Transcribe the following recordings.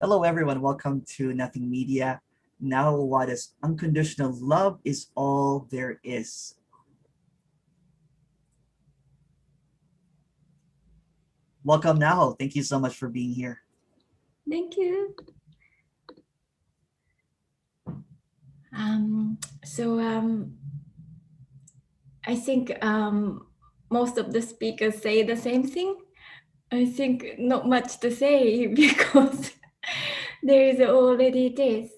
Hello, everyone. Welcome to Nothing Media. Naho Owada's Unconditional Love is All There Is. Welcome, Naho. Thank you so much for being here. Thank you. Um, so um, I think most of the speakers say the same thing. I think not much to say because there is already this,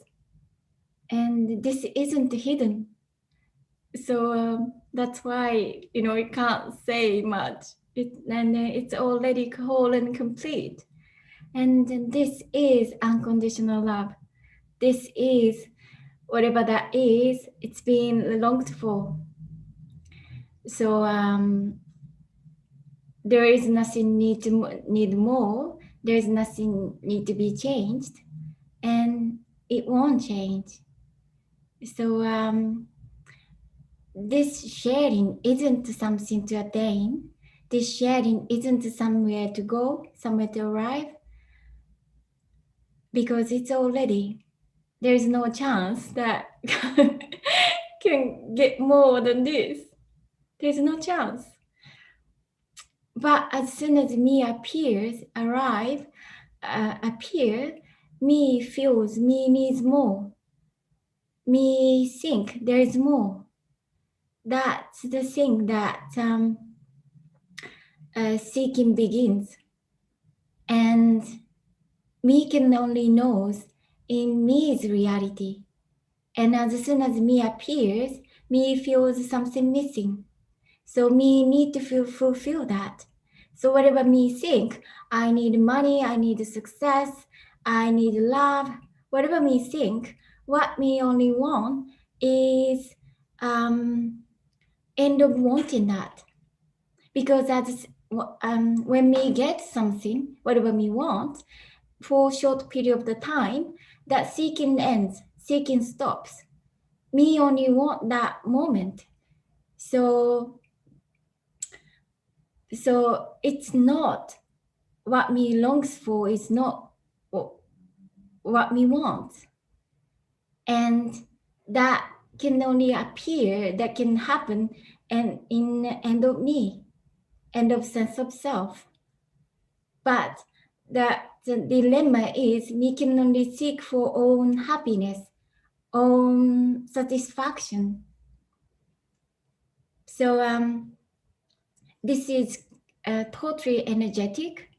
and this isn't hidden. So that's why I can't say much. It's already whole and complete. And this is unconditional love. This is whatever that is. It's been longed for. So there is nothing need more. There is nothing need to be changed, and it won't change. So this sharing isn't something to attain. This sharing isn't somewhere to go, somewhere to arrive, because it's already. There is no chance that can get more than this. There's no chance. But as soon as me appear, me feels me needs more. Me think there is more. That's the thing that seeking begins. And me can only knows in me's reality. And as soon as me appears, me feels something missing. So me need to fulfill that. So whatever me think, I need money, I need success, I need love, whatever me think, what me only want is end of wanting that. Because when me get something, whatever me want, for a short period of the time, that seeking ends, seeking stops. Me only want that moment. So it's not what me longs for is not what me wants, and that can only appear, that can happen, and in end of me, end of sense of self. But the dilemma is we can only seek for own happiness, own satisfaction. So this is totally energetic.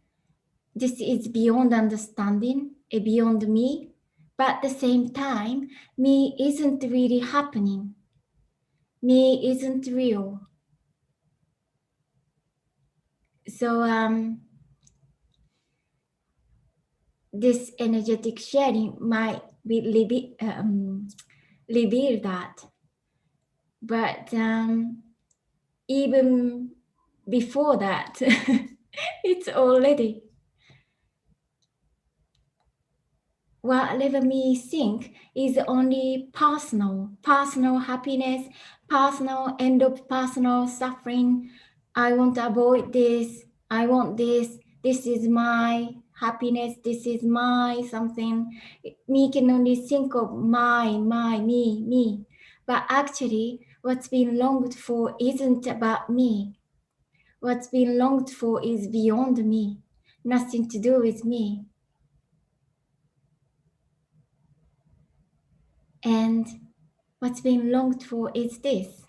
This is beyond understanding, beyond me. But at the same time, me isn't really happening. Me isn't real. So this energetic sharing might reveal that. But even before that, it's already. Whatever me think is only personal happiness, personal end of personal suffering. I want to avoid this. I want this. This is my happiness. This is my something. Me can only think of me. But actually, what's been longed for isn't about me. What's been longed for is beyond me. Nothing to do with me. And what's being longed for is this.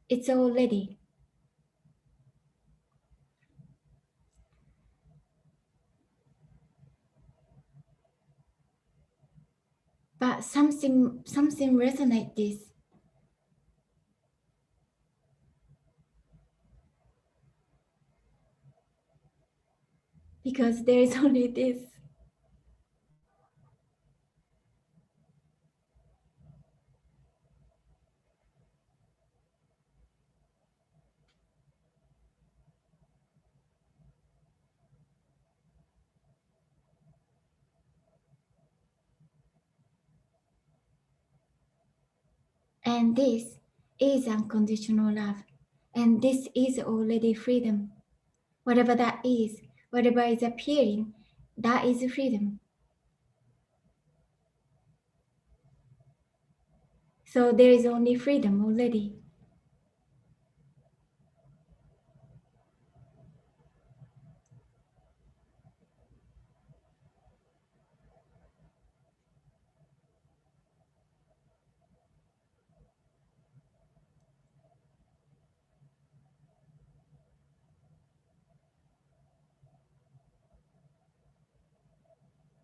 It's already. But something resonates this. Because there is only this. And this is unconditional love. And this is already freedom. Whatever that is, whatever is appearing, that is freedom. So there is only freedom already.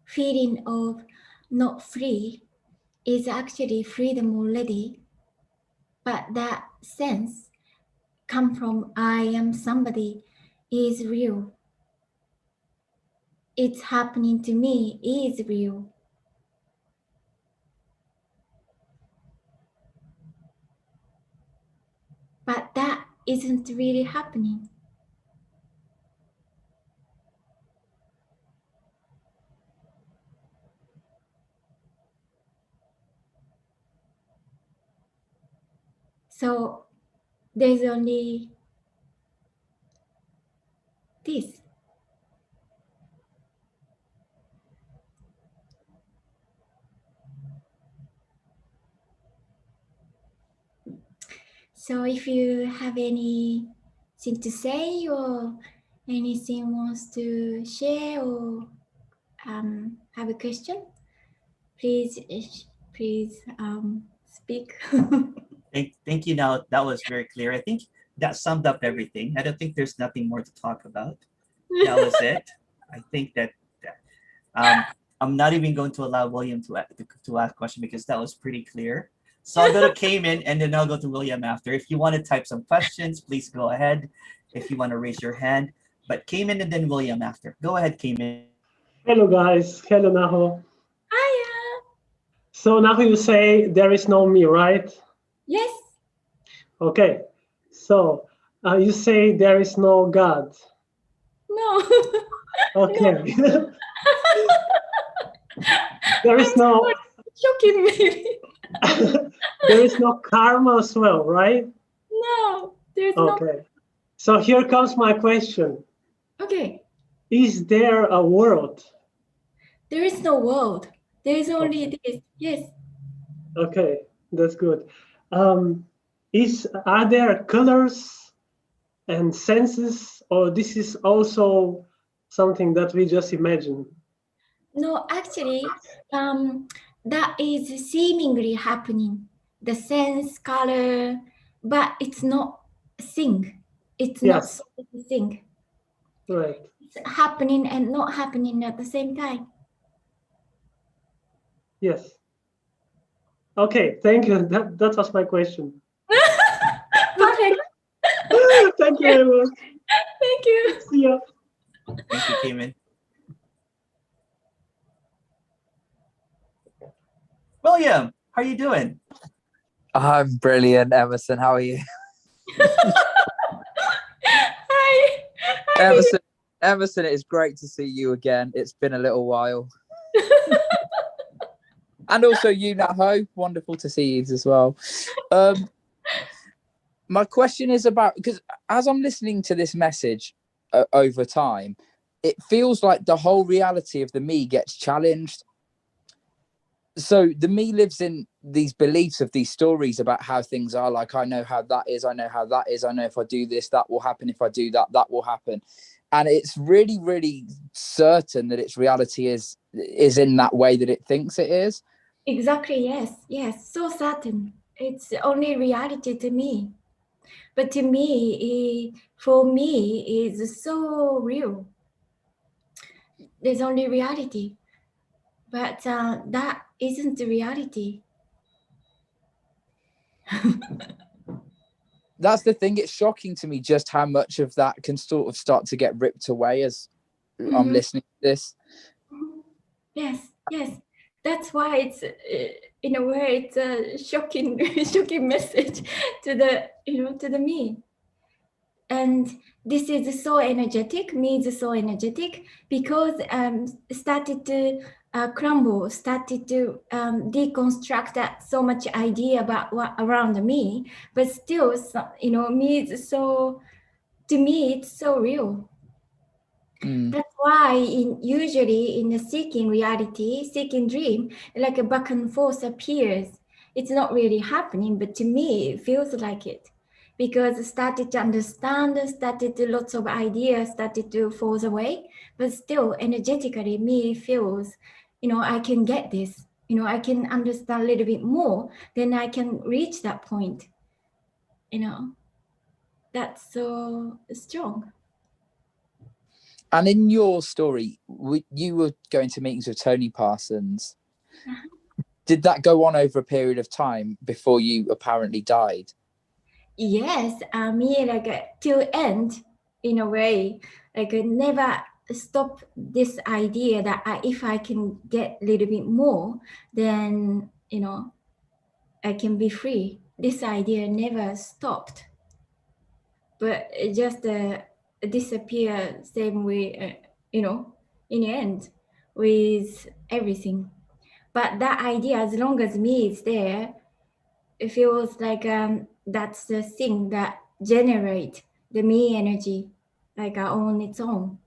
Feeling of not free is actually freedom already, but that sense come from I am somebody is real. It's happening to me is real. But that isn't really happening. So there's only this. So if you have anything to say or anything wants to share or have a question, please speak. Thank you. Now that was very clear. I think that summed up everything. I don't think there's nothing more to talk about. That was it. I think that I'm not even going to allow William to ask question because that was pretty clear. So I'll go to Cayman and then I'll go to William after. If you want to type some questions, please go ahead. If you want to raise your hand, but Cayman and then William after. Go ahead, Cayman. Hello, guys. Hello, Naho. Hiya. So, Naho, you say there is no me, right? Yes. Okay. So, you say there is no God. No. Okay. There is no. Shocking me. There is no karma as well, right? No, there's no. Okay. So here comes my question. Okay. Is there a world? There is no world. There is only this. Yes. Okay, that's good. Are there colors and senses, or this is also something that we just imagine? No, actually, that is seemingly happening. The sense, color, but it's not a thing. It's not Yes. a thing. Right. It's happening and not happening at the same time. Yes. Okay, thank you. That was my question. Perfect. Thank you very much. Thank you. See ya. Thank you, Cayman. William, how are you doing? I'm brilliant, Emerson. How are you? Hi. Emerson, it is great to see you again. It's been a little while. And also you, Naho. Wonderful to see you as well. My question is about, because as I'm listening to this message over time, it feels like the whole reality of the me gets challenged. So the me lives in these beliefs of these stories about how things are. Like, I know how that is. I know how that is. I know if I do this, that will happen. If I do that, that will happen. And it's really, really certain that its reality is in that way that it thinks it is. Exactly. Yes. So certain. It's only reality to me. But to me, for me, is so real. There's only reality. But that isn't the reality. That's the thing. It's shocking to me just how much of that can sort of start to get ripped away as I'm listening to this. Yes. That's why it's in a way it's a shocking message to the me. And this is so energetic. Me is so energetic because started to crumble, started to deconstruct that so much idea about what around me, but still, me is so. To me, it's so real. That's why usually in the seeking reality, seeking dream, like a back and forth appears. it's not really happening, but to me, it feels like it. Because I started to understand, started to lots of ideas started to fall away, but still energetically me feels, I can get this, I can understand a little bit more, then I can reach that point, that's so strong. And in your story, you were going to meetings with Tony Parsons. Did that go on over a period of time before you apparently died? Yes, me till end in a way, never stop this idea that if I can get a little bit more, then I can be free. This idea never stopped, but it just disappear same way, in the end with everything. But that idea, as long as me is there, it feels like that's the thing that generate the me energy, on its own.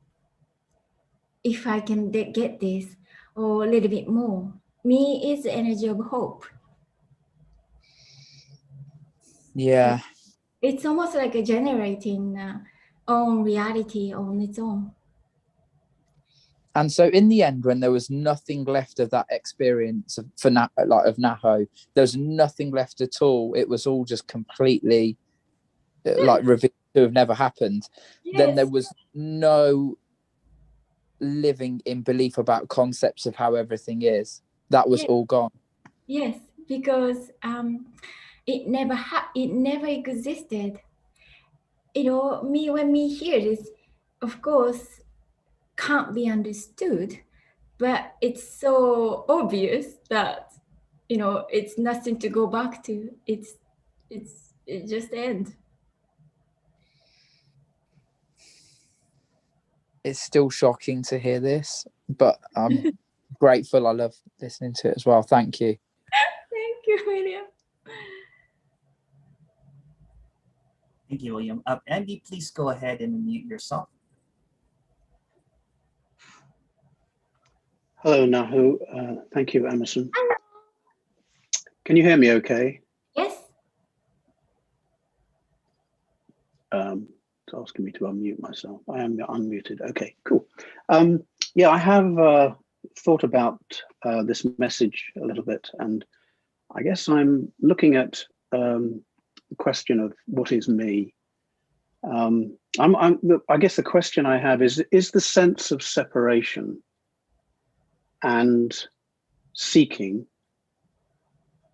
If I can get this or a little bit more, me is the energy of hope. Yeah. It's almost like a generating own reality on its own. And so in the end, when there was nothing left of that experience of Naho, there was nothing left at all. It was all just completely revealed to have never happened. Yes. Then there was no living in belief about concepts of how everything is. That was all gone. Yes, because it never existed. When me hear this, of course, can't be understood, but it's so obvious that it's nothing to go back to. It just ends. It's still shocking to hear this, but I'm grateful. I love listening to it as well. Thank you. Thank you, William. Thank you, William. Andy, please go ahead and mute yourself. Hello, Naho. Thank you, Emerson. Can you hear me okay? Yes. It's asking me to unmute myself. I am unmuted. Okay, cool. Yeah, I have thought about this message a little bit, and I guess I'm looking at the question of what is me. I guess the question I have is the sense of separation and seeking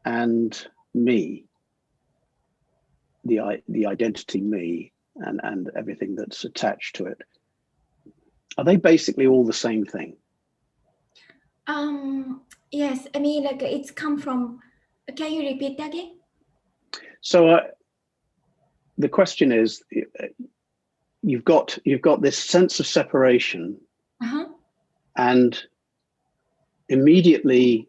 and me, the identity me, and everything that's attached to it, are they basically all the same thing? Yes, I mean, it's come from. Can you repeat again? So the question is, you've got this sense of separation, and immediately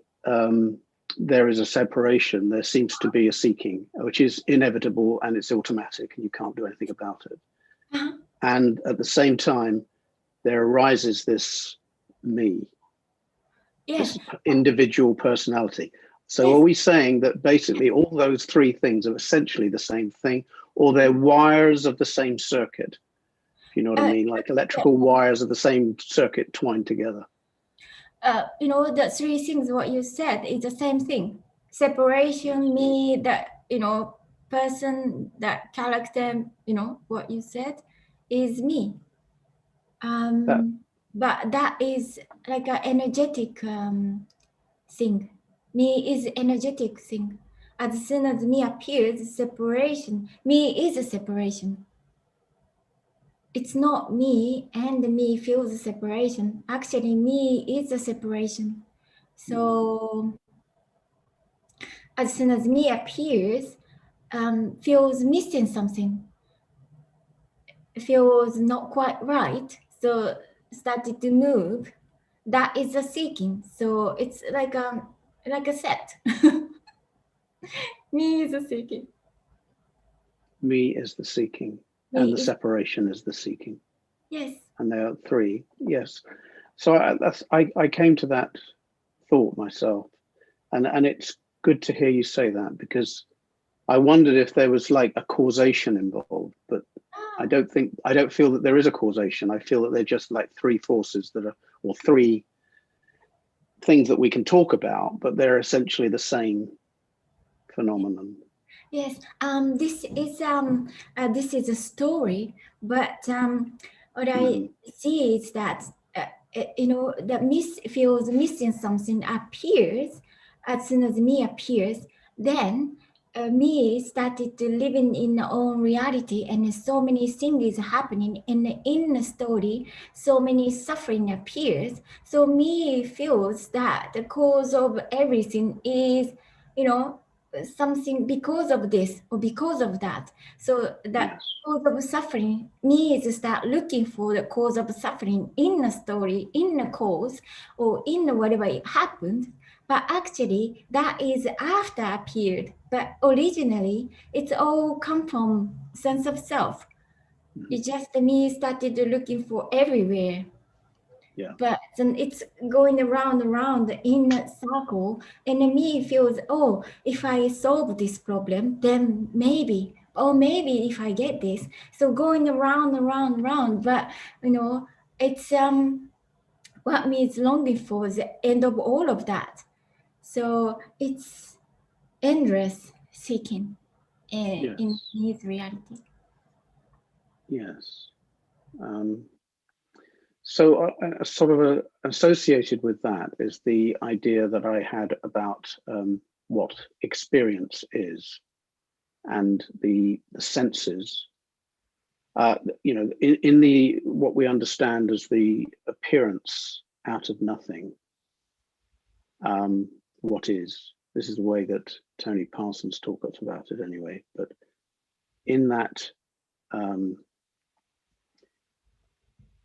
there is a separation. There seems to be a seeking, which is inevitable and it's automatic, and you can't do anything about it. And at the same time, there arises this me, this individual personality. So are we saying that basically all those three things are essentially the same thing, or they're wires of the same circuit? If you know what I mean, like electrical wires of the same circuit twined together. The three things what you said is the same thing. Separation, me, that person, that character, what you said is me. But that is like an energetic thing. Me is energetic thing. As soon as me appears, separation. Me is a separation. It's not me and me feels a separation. Actually, me is a separation. So as soon as me appears, feels missing something. Feels not quite right. So started to move. That is a seeking. So it's like a set. Me is a seeking. Me is the seeking, and the separation is the seeking. Yes. And there are three. Yes. So I came to that thought myself, and it's good to hear you say that, because I wondered if there was like a causation involved, but I don't feel that there is a causation. I feel that they're just like three forces that are, or three things that we can talk about, but they're essentially the same phenomenon. Yes, this is a story, but what I see is that that feels missing something appears as soon as me appears. Then me started to living in their own reality, and so many things is happening in the story. So many suffering appears. So me feels that the cause of everything is, something because of this or because of that. So that cause of suffering, me is start looking for the cause of suffering in the story, in the cause, or in whatever it happened. But actually, that is after appeared. But originally, it's all come from sense of self. It's just me started looking for everywhere. Yeah. But then it's going around in a circle, and me feels, oh, if I solve this problem, then maybe if I get this. So going around. But it's what me is longing for is the end of all of that. So it's endless seeking in his reality. Yes. So sort of associated with that is the idea that I had about what experience is, and the senses. In the what we understand as the appearance out of nothing. What is? This is the way that Tony Parsons talks about it anyway. But in that,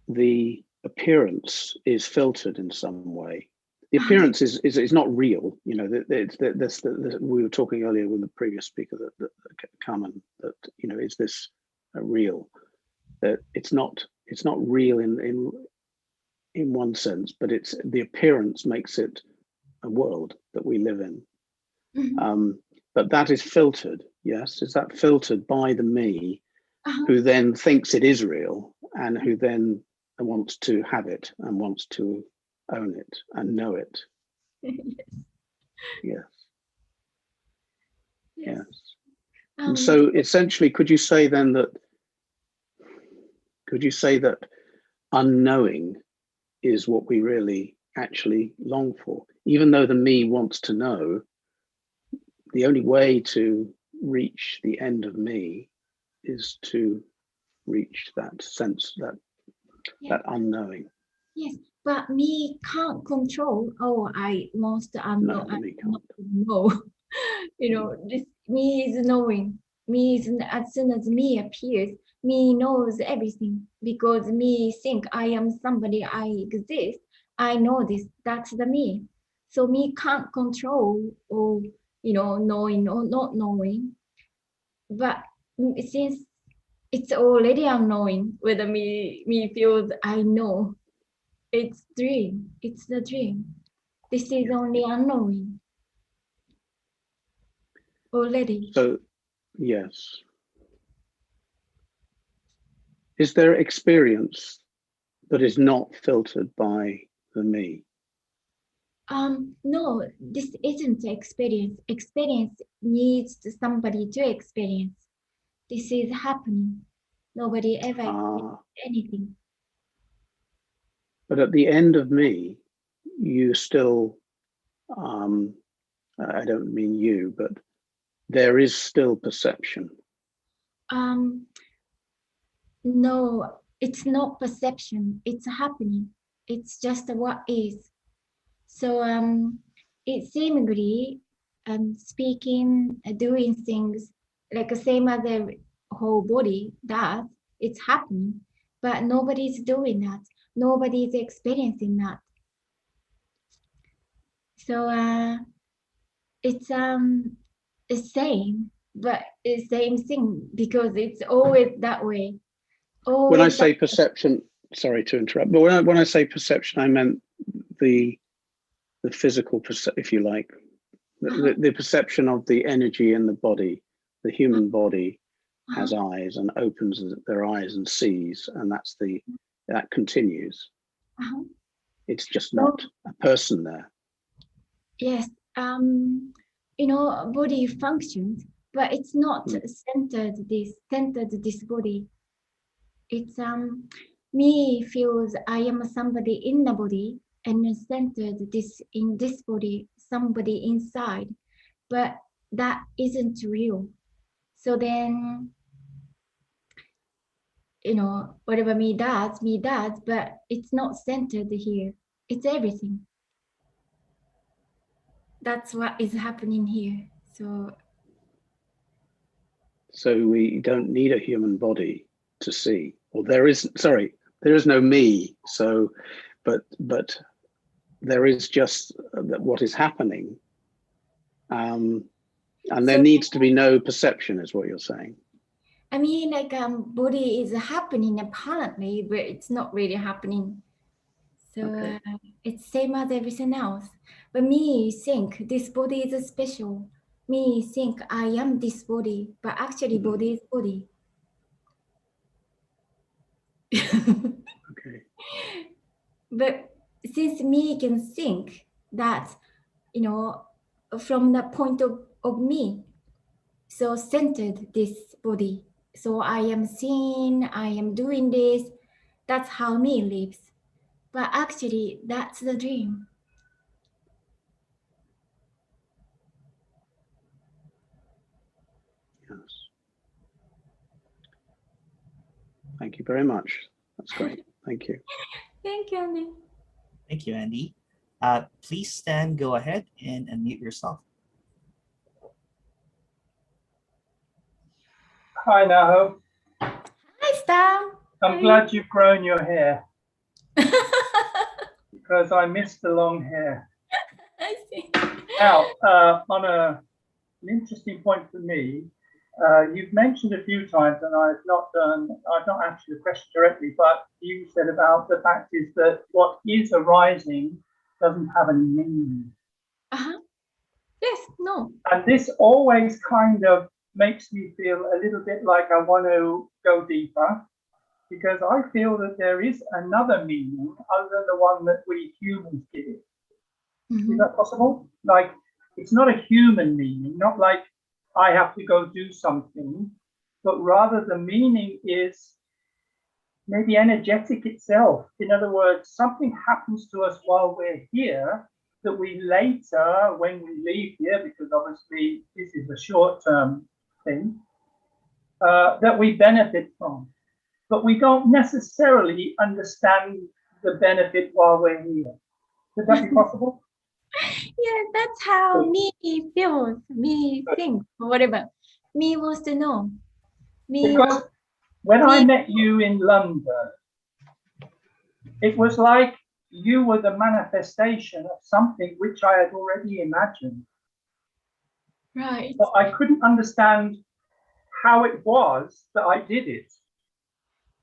the appearance is filtered in some way. The appearance is not real. We were talking earlier with the previous speaker that Carmen, that is this real? That it's not real in one sense, but it's the appearance makes it a world that we live in. But that is filtered. Yes, is that filtered by the me, who then thinks it is real, and who then wants to have it and wants to own it and know it. Yes. And so essentially, could you say that unknowing is what we really actually long for? Even though the me wants to know, the only way to reach the end of me is to reach that sense, that unknowing. Yes, but me can't control. Oh, I want to unknow. No, me can't. No, this me is knowing. Me is, as soon as me appears, me knows everything, because me think I am somebody. I exist. I know this. That's the me. So me can't control, or knowing or not knowing. But since it's already unknowing, whether me feels I know. It's dream. It's the dream. This is only unknowing. Already. So, yes. Is there experience that is not filtered by the me? No, this isn't experience. Experience needs somebody to experience. This is happening. Nobody ever experienced anything. But at the end of me, you still, I don't mean you, but there is still perception. No, it's not perception. It's happening. It's just what is. So it seemingly speaking, doing things like the same as the whole body does, it's happening, but nobody's doing that. Nobody's experiencing that. So it's the same, but it's same thing, because it's always that way. Always when I say perception, sorry to interrupt, but when I say perception, I meant the physical, if you like, The perception of the energy in the body, the human body has eyes and opens their eyes and sees, and that continues. It's just not a person there. Yes, body functions, but it's not centered this body. It's me feels I am somebody in the body and centered in this body, somebody inside, but that isn't real. So then, whatever me does, but it's not centered here. It's everything. That's what is happening here. So we don't need a human body to see, or there is no me. So, but there is just what is happening, and there needs to be no perception, is what you're saying. I mean, body is happening apparently, but it's not really happening. So it's same as everything else. But me think this body is special. Me think I am this body, but actually body is body. Okay. But since me can think that, from the point of me, so centered this body. So I am seeing, I am doing this. That's how me lives. But actually, that's the dream. Yes. Thank you very much. That's great. Thank you. Thank you, Andy. Thank you, Andy. Please, Stan, go ahead and unmute yourself. Hi, Naho. Hi, Stan. I'm glad you've grown your hair because I missed the long hair. I see. Now, on an interesting point for me, you've mentioned a few times, and I've not answered the question directly, but you said about the fact is that what is arising doesn't have any meaning. Yes, no. And this always kind of makes me feel a little bit like I want to go deeper, because I feel that there is another meaning other than the one that we humans give it. Is that possible? Like, it's not a human meaning, not like I have to go do something, but rather the meaning is maybe energetic itself. In other words, something happens to us while we're here that we later, when we leave here, because obviously this is a short-term thing, that we benefit from. But we don't necessarily understand the benefit while we're here. Could that be possible? Yeah, that's how me feels, me thinks, or whatever. Me wants to know. Because when I met you in London, it was like you were the manifestation of something which I had already imagined. Right. But I couldn't understand how it was that I did it.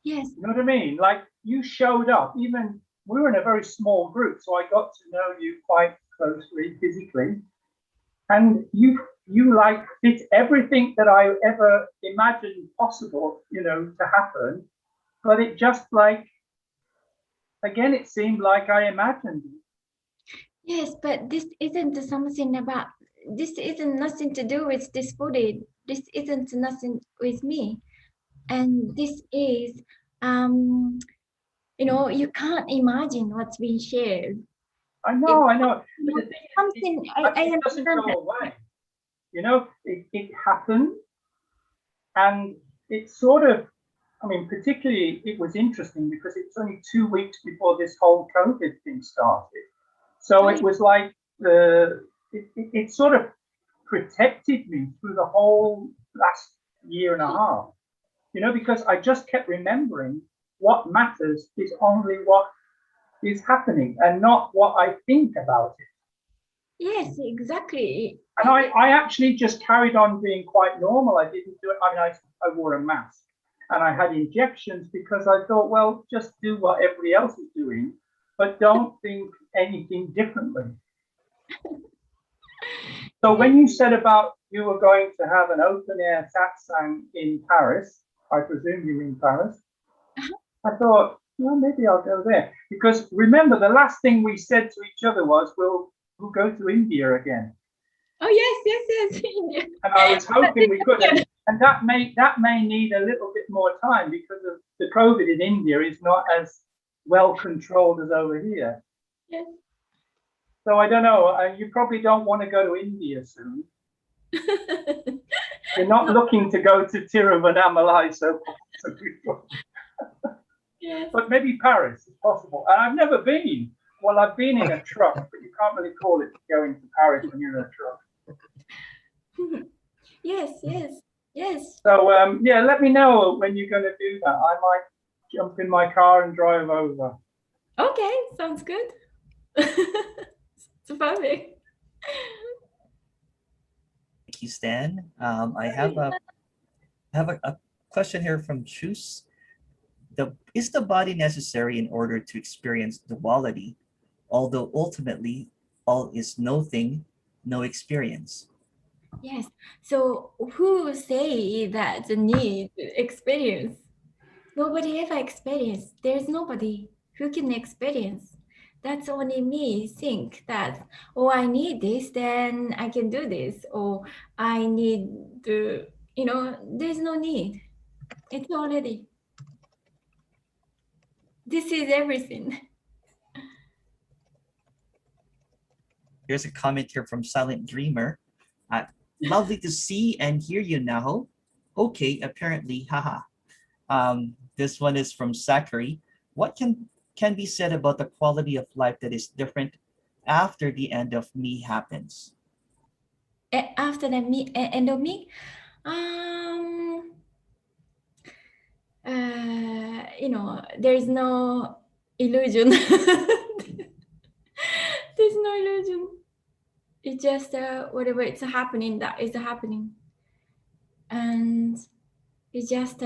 Yes. You know what I mean? Like, you showed up, even we were in a very small group, so I got to know you quite closely physically, and you like fit everything that I ever imagined possible, to happen. But it just like, again, it seemed like I imagined it. Yes, but this isn't nothing to do with this body. This isn't nothing with me. And this is, you can't imagine what's being shared. I know. But the thing is, it doesn't go away. It happened, and it sort of, particularly it was interesting because it's only 2 weeks before this whole COVID thing started. So it was like it sort of protected me through the whole last year and a half, because I just kept remembering what matters is only what is happening and not what I think about it. Yes, exactly. And I actually just carried on being quite normal. I didn't do it. I wore a mask and I had injections because I thought, well, just do what everybody else is doing, but don't think anything differently. So when you said about you were going to have an open air satsang in Paris, I presume you mean Paris. I thought, well, maybe I'll go there because remember the last thing we said to each other was we'll go to India again. Oh yes, India. And I was hoping we could, and that may need a little bit more time because of the COVID in India is not as well controlled as over here. Yes. So I don't know. You probably don't want to go to India soon. You're not looking to go to Tiruvannamalai so Yes. but maybe Paris is possible. And I've never been. Well, I've been in a truck, but you can't really call it going to Paris when you're in a truck. Yes. So yeah, let me know when you're going to do that. I might jump in my car and drive over. Okay, sounds good. It's perfect. Thank you, Stan. I have a question here from Chus. Is the body necessary in order to experience duality, although ultimately all is no thing, no experience? Yes. So who say that the need experience? Nobody ever experienced. There's nobody who can experience. That's only me think that, oh, I need this, then I can do this. Or I need to, there's no need. It's already. This is everything. Here's a comment here from Silent Dreamer. Lovely to see and hear you, Naho. Okay, apparently, haha. This one is from Zachary. What can be said about the quality of life that is different after the end of me happens? After the end of me, there's no illusion. There's no illusion. It's just whatever it's happening, that is happening. And it's just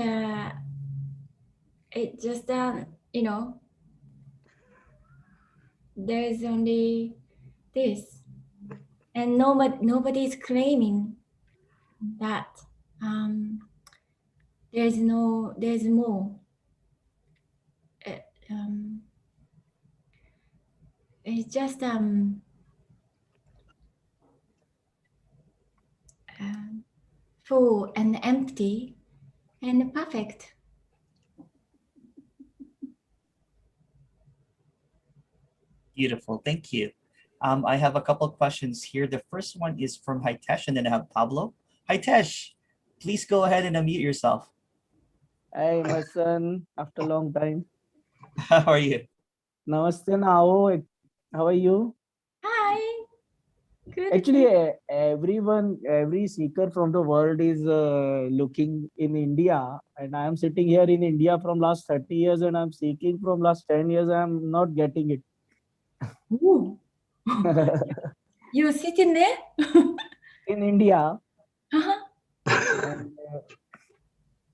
there's only this. And nobody's claiming that there's more. It's just full and empty and perfect. Beautiful, thank you. I have a couple of questions here. The first one is from Hitesh, and then I have Pablo. Hitesh, please go ahead and unmute yourself. Hey, my son, after a long time. How are you? Namaste, Naho. How are you? Hi. Good. Actually, every seeker from the world is looking in India, and I am sitting here in India from last 30 years, and I'm seeking from last 10 years. I'm not getting it. You sitting there? In India. And,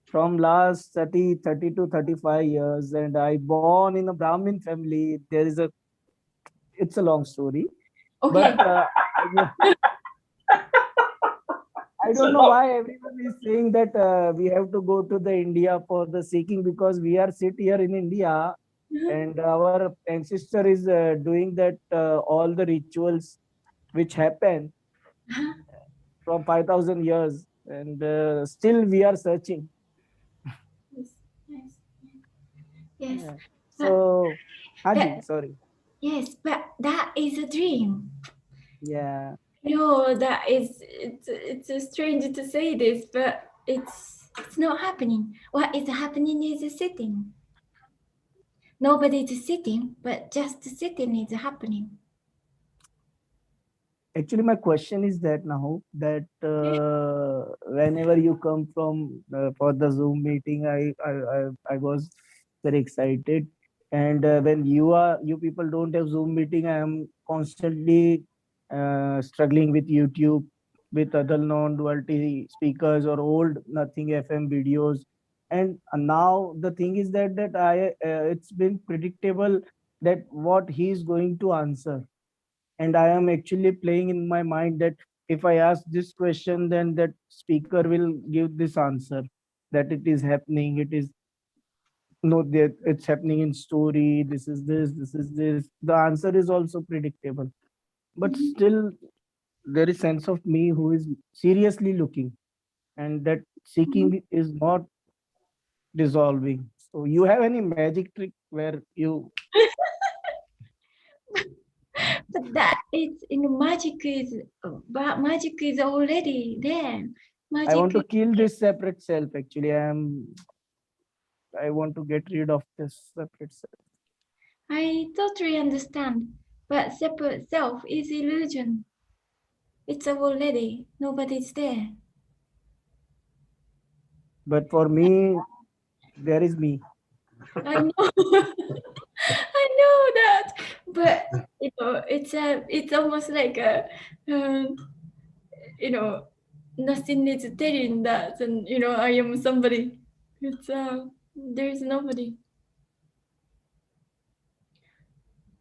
from last 30 to 35 years, and I born in a Brahmin family. It's a long story. Okay. But I don't know why everyone is saying that we have to go to the India for the seeking, because we are sit here in India and our ancestor is doing that all the rituals which happen from 5,000 years, and still we are searching. Yes. Yeah. So, Haji, sorry. Yes, but that is a dream. Yeah. That is, it's strange to say this, but it's not happening. What is happening is sitting. Nobody is sitting, but just sitting is happening. Actually, my question is that now that whenever you come from for the Zoom meeting, I was very excited, and when you people don't have Zoom meeting, I am constantly struggling with YouTube, with other non-duality speakers or old Nothing FM videos, and now the thing is that I it's been predictable that what he is going to answer. And I am actually playing in my mind that if I ask this question, then that speaker will give this answer that it is happening. It is no, that it's happening in story. This is this. This is this. The answer is also predictable, but still there is sense of me who is seriously looking, and that seeking is not dissolving. So you have any magic trick where you? But that is in magic is already there. I want to Magic. kill this separate self. Actually, I want to get rid of this separate self. I totally understand, but separate self is illusion. It's already nobody's there. But for me, there is me. I know, I know that, but it's almost like um, nothing is telling that, and I am somebody. It's there's nobody.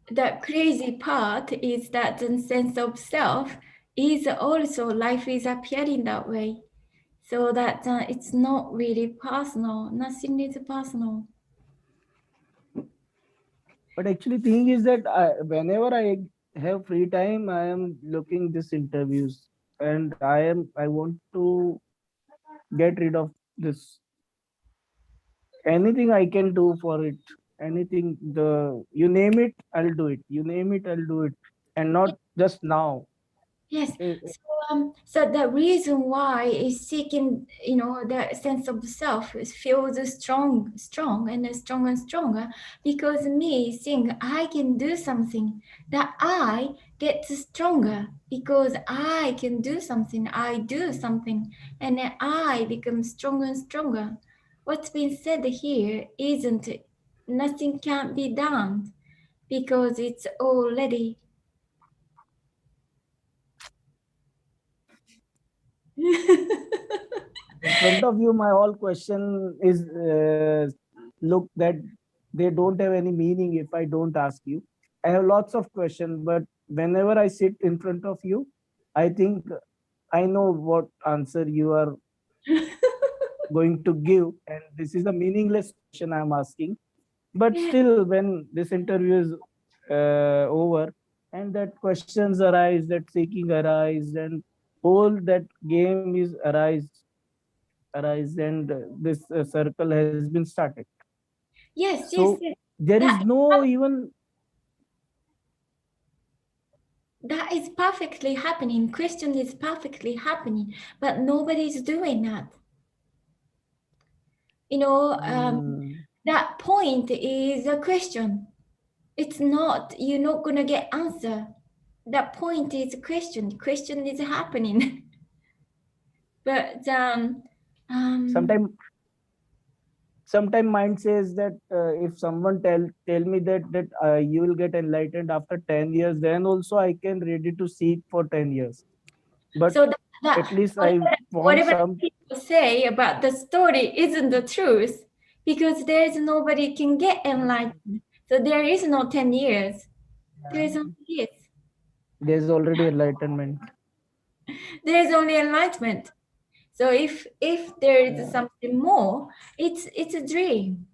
The crazy part is that the sense of self is also life is appearing that way. So that it's not really personal. Nothing is personal. But actually, thing is that whenever I have free time, I am looking these interviews, and I want to get rid of this. Anything I can do for it, anything you name it, I'll do it. You name it, I'll do it, and not just now. Yes. Eh, So the reason why is seeking, the sense of self feels strong and stronger, because me think I can do something, that I get stronger because I can do something, I do something, and then I become stronger and stronger. What's been said here isn't nothing can be done because it's already. in front of you, my whole question is look that they don't have any meaning if I don't ask you. I have lots of questions, but whenever I sit in front of you, I think I know what answer you are going to give, and this is a meaningless question I'm asking. But still, when this interview is over, and that questions arise, that seeking arise, and whole that game is arise, and this circle has been started. Yes, yes, So yes. there is That no even. that is perfectly happening. Question is perfectly happening, but nobody's doing that. Mm, That point is a question. It's not, you're not gonna get answer. That point is a question. Question is happening. But Sometimes mind says that if someone tell me that you will get enlightened after 10 years, then also I can ready to seek for 10 years. But so that at least I whatever, want whatever some. people say about the story isn't the truth, because there's nobody can get enlightened. So there is no 10 years. There is only this. There's already enlightenment. There is only enlightenment. So if there is something more, it's a dream.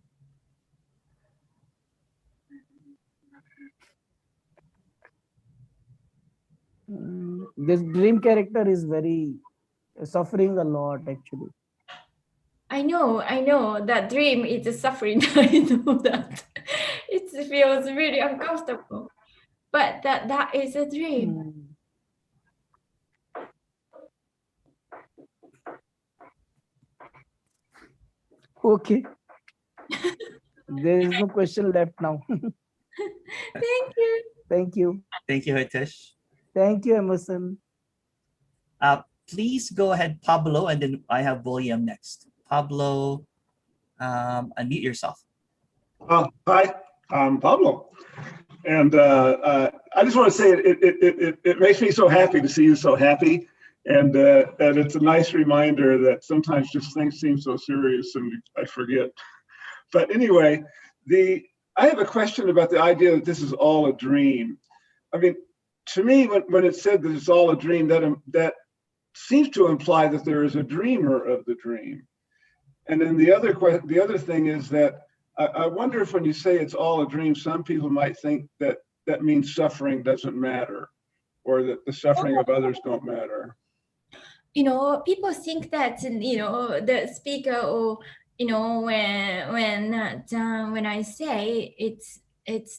This dream character is very suffering a lot actually. I know that dream is a suffering. I know that. It feels really uncomfortable. But that is a dream. Mm. Okay, there is no question left now. Thank you. Thank you. Thank you, Hitesh. Thank you, Emerson. Please go ahead, Pablo, and then I have William next. Pablo, unmute yourself. Hi, I'm Pablo, and I just want to say it makes me so happy to see you so happy, and it's a nice reminder that sometimes just things seem so serious and I forget. But anyway, I have a question about the idea that this is all a dream. I mean, to me, when it said that it's all a dream, that seems to imply that there is a dreamer of the dream. And then the other thing is that I wonder if when you say it's all a dream, some people might think that that means suffering doesn't matter, or that the suffering of others don't matter. People think that, the speaker, or, when I say it's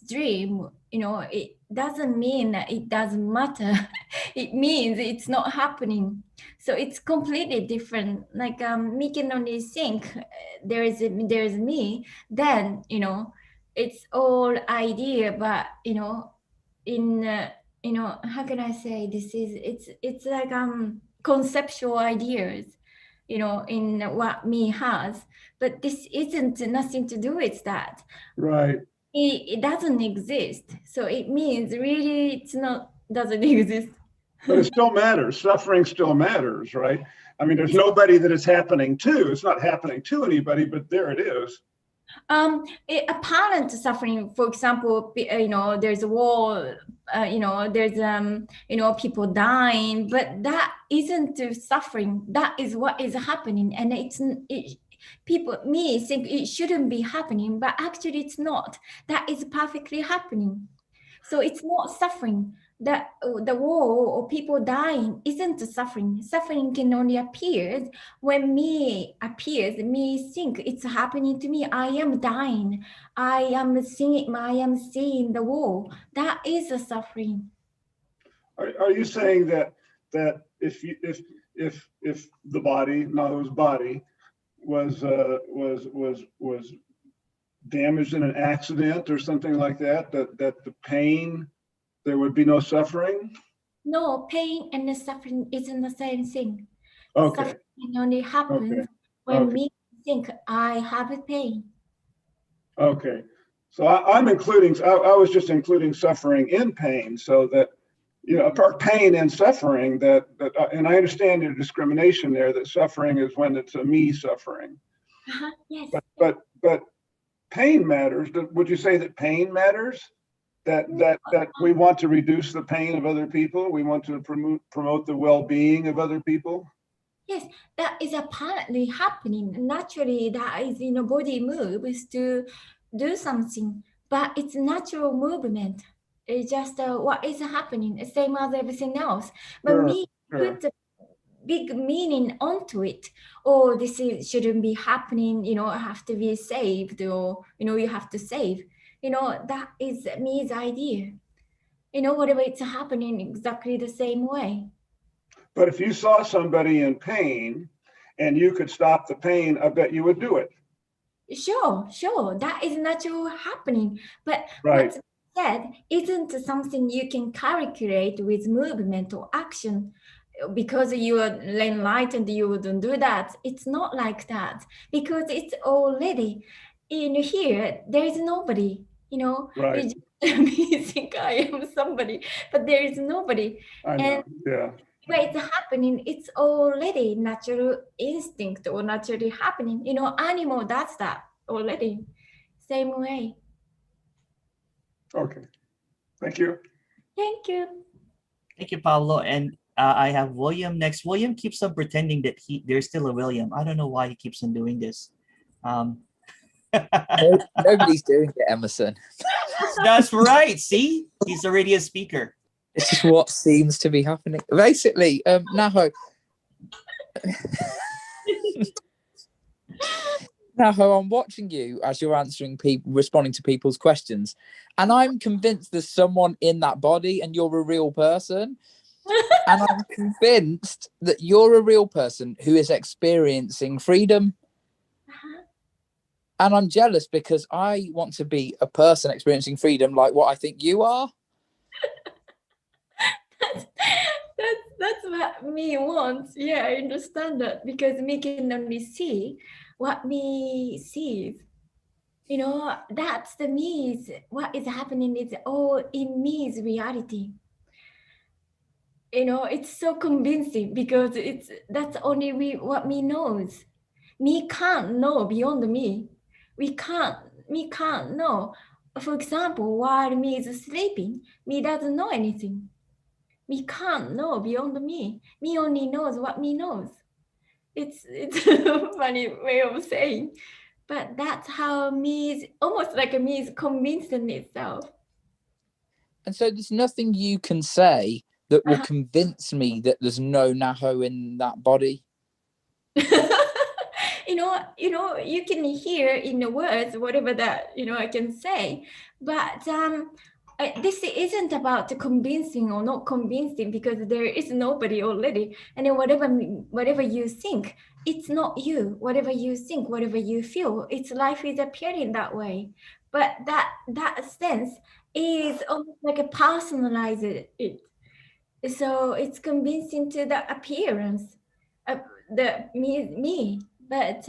dream, it doesn't mean that it doesn't matter. It means it's not happening. So it's completely different. Like, me can only think there is me, then, it's all idea, but, in, how can I say this it's like, conceptual ideas, in what me has, but this isn't nothing to do with that. Right. It doesn't exist, so it means really it's not doesn't exist. But it still matters. Suffering still matters, right? I mean, there's nobody that it's happening to. It's not happening to anybody, but there it is. Apparent suffering, for example, there's a war, there's people dying, but that isn't suffering. That is what is happening, and me think it shouldn't be happening, but actually it's not. That is perfectly happening. So it's not suffering. That the war or people dying isn't suffering. Suffering can only appear when me think it's happening to me. I am dying. I am seeing the war. That is a suffering. Are you saying that if the body, Naho's body, was damaged in an accident or something like that the pain, there would be no suffering? No, pain and the suffering isn't the same thing. Okay. Suffering only happens when me think I have a pain. Okay. So I was just including suffering in pain, so that, apart pain and suffering, and I understand your discrimination there, that suffering is when it's a me suffering. Yes. But pain matters. Would you say that pain matters? That we want to reduce the pain of other people? We want to promote the well-being of other people? Yes, that is apparently happening. Naturally, that is, body moves to do something, but it's natural movement. It's just what is happening, same as everything else. But put a big meaning onto it. Oh, shouldn't be happening. I have to be saved, or you have to save. That is me's idea. Whatever it's happening exactly the same way. But if you saw somebody in pain and you could stop the pain, I bet you would do it. Sure. That is natural happening. But right. What's said isn't something you can calculate with movement or action. Because you are enlightened, you wouldn't do that. It's not like that, because it's already in here. There is nobody, Right. You think I am somebody, but there is nobody. I know. And yeah. Where it's happening, it's already natural instinct or naturally happening. Animal does that already, same way. Okay, thank you. Thank you. Thank you, Pablo. And I have William next. William keeps on pretending that there's still a William. I don't know why he keeps on doing this. Nobody's doing it, Emerson. That's right. See, he's already a speaker. This is what seems to be happening. Basically, Naho. Naho, I'm watching you as you're responding to people's questions, and I'm convinced there's someone in that body, and you're a real person. And I'm convinced that you're a real person who is experiencing freedom. And I'm jealous because I want to be a person experiencing freedom like what I think you are. That's what me wants. Yeah, I understand that, because me can only see what me sees. That's the me's. What is happening is all in me's reality. It's so convincing, because that's only what me knows. Me can't know beyond me. Me can't know. For example, while me is sleeping, me doesn't know anything. Me can't know beyond me. Me only knows what me knows. It's a funny way of saying, but that's how me is almost like a me is convincing itself. And so there's nothing you can say that will convince me that there's no Naho in that body. You can hear in the words whatever that I can say, but this isn't about convincing or not convincing, because there is nobody already. And then whatever you think, it's not you. Whatever you think, whatever you feel, it's life is appearing that way. But that sense is almost like a personalized it. So it's convincing to the appearance of the me. But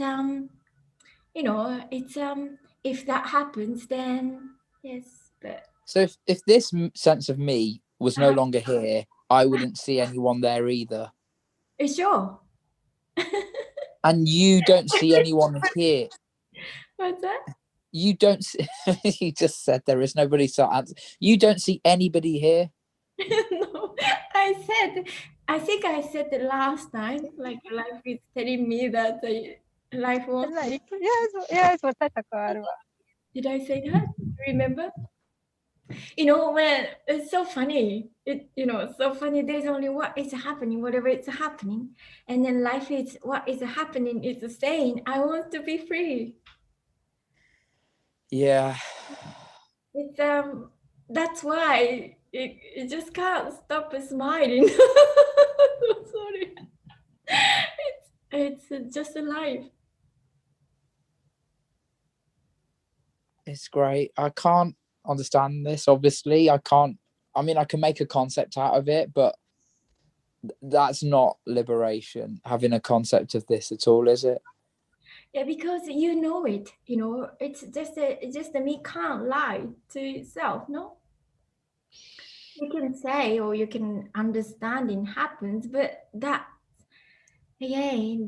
it's if that happens, then yes. But So if this sense of me was no longer here, I wouldn't see anyone there either. Sure. And you don't see anyone here. What's that? You don't see, you just said there is nobody, so you don't see anybody here. No, I think I said the last time, like life is telling me that life won't. Yes, watatakwa. Did I say that? Remember? When it's so funny, so funny. There's only what is happening, whatever it's happening, and then life is what is happening. It's saying, "I want to be free." Yeah. It's that's why it just can't stop smiling. Sorry. It's just a life. It's great. I can't understand this, obviously. I can make a concept out of it, but that's not liberation, having a concept of this at all, is it? Yeah, because you know it. It's just that me can't lie to itself, no? You can say or you can understand it happens, but that's again,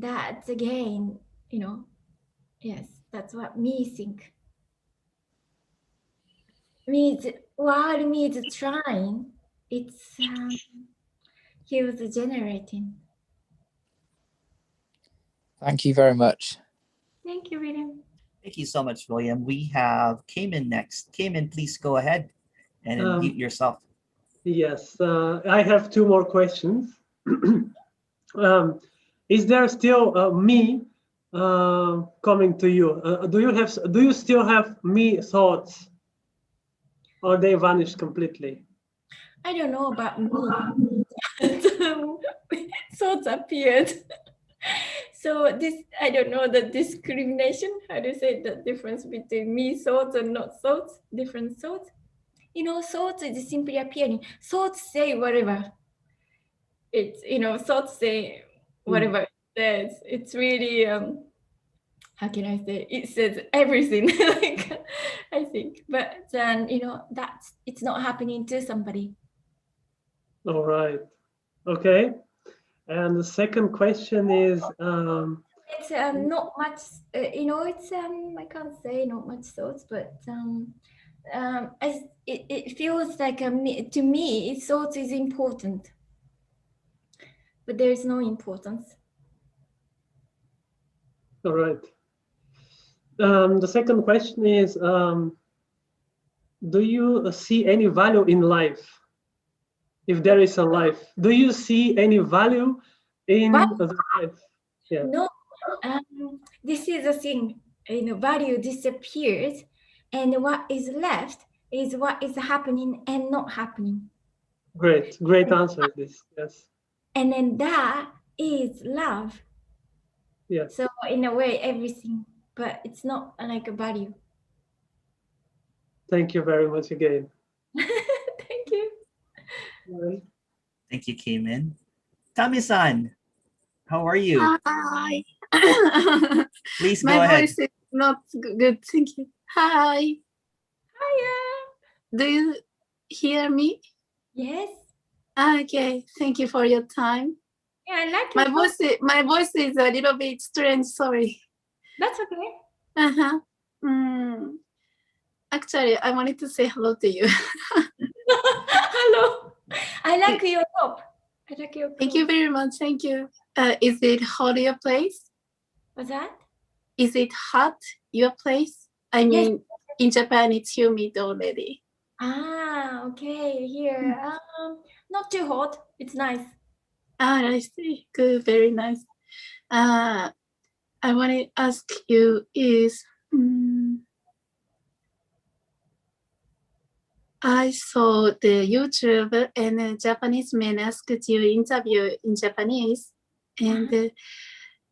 yes, that's what me think. While me is trying, it's he was generating. Thank you very much. Thank you, William. Thank you so much, William. We have Cayman next. Cayman, please go ahead and unmute yourself. Yes, I have two more questions. Is there still me coming to you? Do you still have me thoughts, or they vanished completely? I don't know about me. Thoughts appeared. So this, I don't know the discrimination. How do you say the difference between me thoughts and not thoughts? Different thoughts. Thoughts is simply appearing. Thoughts say whatever. It's thoughts say whatever it says. It's really how can I say? It says everything. Like I think, but then that's it's not happening to somebody. All right. Okay. And the second question is it's not much. It's I can't say not much thoughts, but it feels like to me, thoughts is important, but there is no importance. All right. The second question is, do you see any value in life? If there is a life, do you see any value in the life? Yeah. No, this is the thing. Value disappears, and what is left is what is happening and not happening. Great answer. This, yes. And then that is love. Yeah. So in a way, everything, but it's not like a value. Thank you very much again. Thank you. Bye. Thank you, Cayman. Tami-san, how are you? Hi. Please go My ahead. voice is not good. Thank you. Hi. Hiya. Do you hear me? Yes. Okay. Thank you for your time. Yeah, I like my voice is a little bit strange. Sorry. That's okay. Actually, I wanted to say hello to you. Hello. I like your top. I like your Thank you very much. Thank you. Is it hot your place? What's that? Is it hot your place? I mean, in Japan, it's humid already. Ah, okay. Here, not too hot. It's nice. Ah, I see. Good, very nice. I want to ask you is, I saw the YouTube and a Japanese man asked you interview in Japanese, and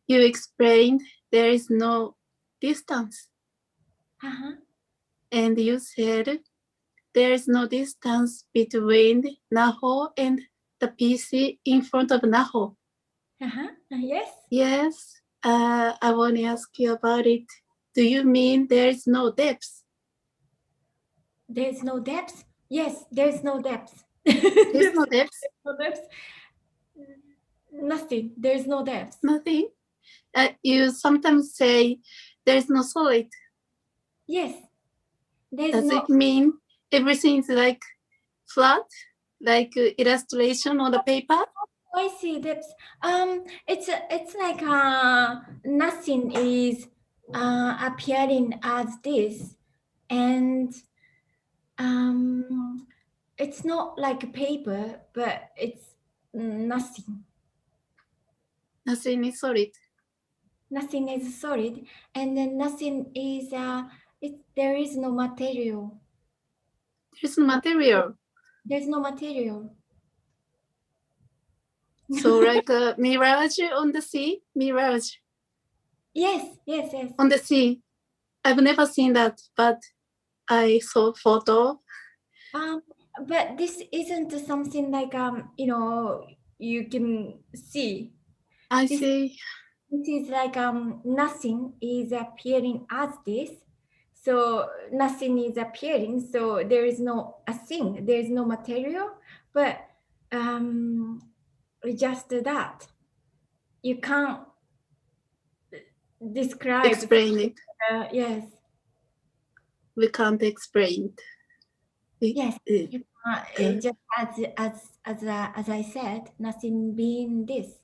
you explained there is no distance, and you said there is no distance between Naho and the PC in front of Naho. Yes. Yes. I want to ask you about it. Do you mean there is no depth? There's no depth? Yes, there's no depth. There's no depth? No depth. Nothing. There's no depth. Nothing? You sometimes say there's no solid. Yes. Does it mean everything is like flat, like illustration on the paper? I see depth. It's like nothing is appearing as this, and it's not like a paper, but it's nothing. Nothing is solid. Nothing is solid, and then nothing is there is no material. There's no material. There's no material. So like a mirage on the sea? Mirage. Yes, yes, yes. On the sea. I've never seen that, but I saw photo. But this isn't something like you can see. I see. This is like nothing is appearing as this. So nothing is appearing. So there is no a thing. There is no material. But just that. You can't describe. Explain it. Yes. We can't explain. Yes. Just as I said, nothing being this.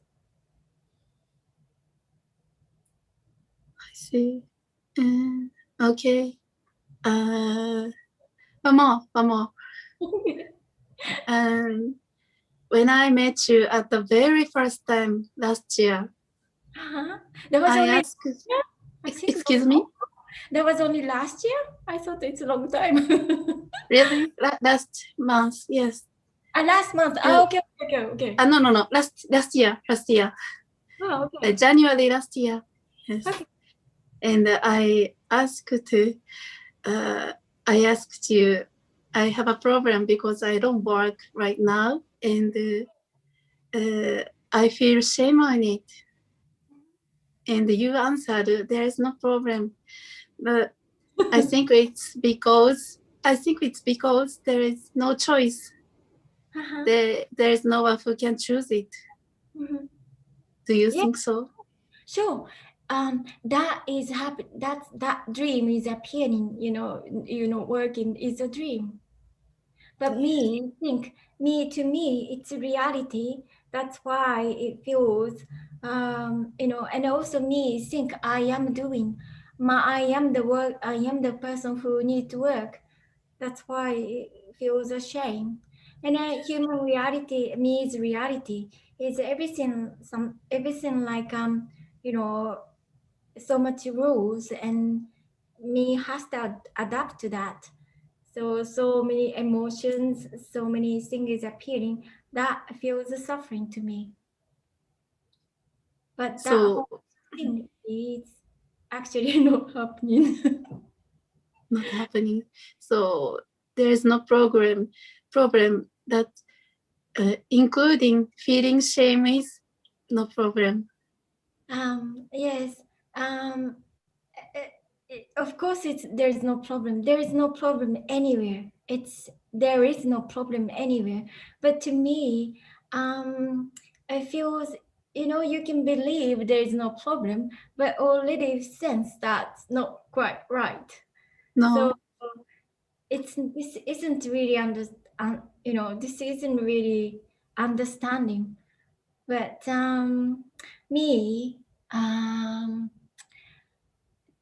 I see. Okay. One more. When I met you at the very first time last year, That was I only asked. Excuse me. That was only last year. I thought it's a long time. Really? Last month? Yes. Last month. Okay. No. Last year. Oh, okay. January last year. Yes. Okay. And I asked you, I have a problem because I don't work right now, and I feel shame on it. And you answered, there is no problem. But I think it's because there is no choice. There is no one who can choose it. Do you think so? Sure. That is happen. That dream is appearing. Working is a dream. But to me, it's a reality. That's why it feels, and also me think I am doing. I am the work. I am the person who needs to work. That's why it feels a shame. And human reality, me's reality, is everything like so much rules, and me has to adapt to that. So many emotions, so many things appearing, that feels suffering to me. But that whole thing is actually not happening. Not happening. So there is no problem that including feeling shame is no problem. Yes. Of course, there's no problem. There is no problem anywhere. There is no problem anywhere. But to me, I feel, you can believe there is no problem, but already sense that's not quite right. No. So this isn't really this isn't really understanding. But me,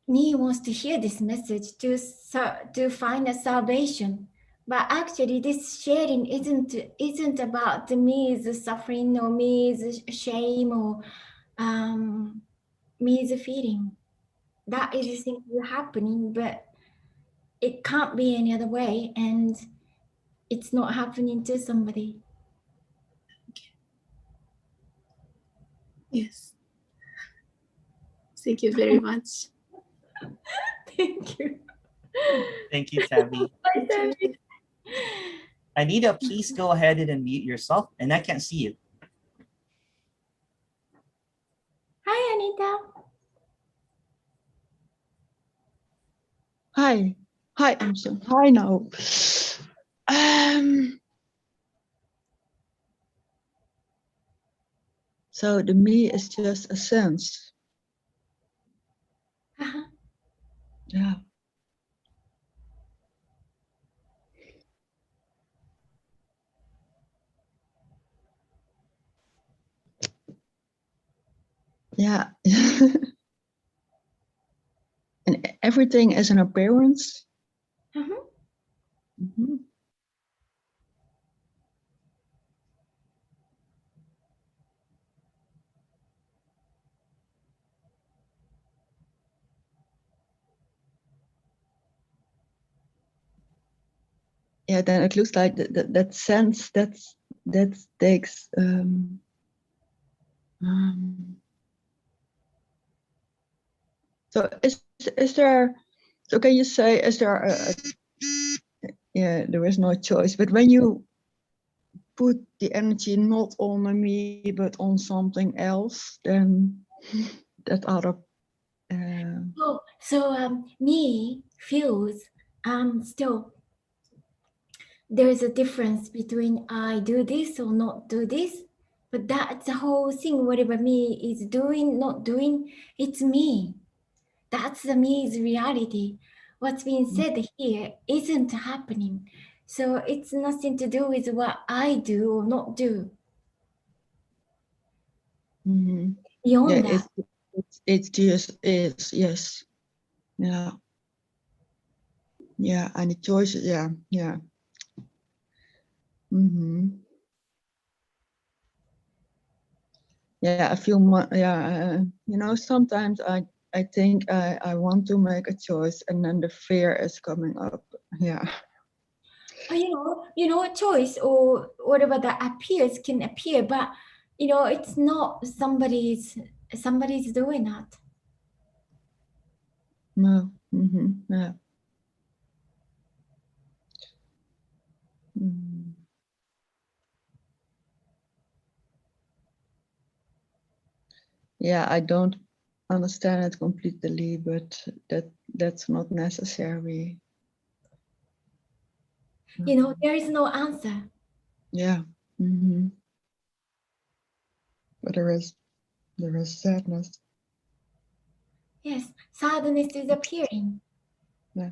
me wants to hear this message to find a salvation. But actually, this sharing isn't about me's suffering or me's shame or me's feeling. That is simply happening, but it can't be any other way, and it's not happening to somebody. Yes. Thank you very much. Thank you. Thank you, Tabby. Bye, Tabby. Anita, please go ahead and unmute yourself. And I can't see you. Hi, Anita. Hi. Hi, Amson. Hi, now. So the me is just a sense. Uh-huh. Yeah. Yeah. And everything is an appearance. Uh-huh. Mhm. Yeah, then it looks like that sense that takes so is there, so can you say, is there yeah, there is no choice, but when you put the energy not on me but on something else, then that other So me feels still there's a difference between I do this or not do this, but that's the whole thing. Whatever me is doing, not doing, it's me. That's the me's reality. What's being said here isn't happening. So it's nothing to do with what I do or not do. yeah, Beyond that. it just is, yes. Yeah. Yeah, and the choices, yeah. Yeah, I feel more, sometimes I think I want to make a choice and then the fear is coming up. Yeah. A choice or whatever that appears can appear, but it's not somebody's doing that. No. Yeah. Yeah, I don't understand it completely, but that's not necessary. There is no answer. Yeah. But there is sadness. Yes, sadness is appearing. Yeah.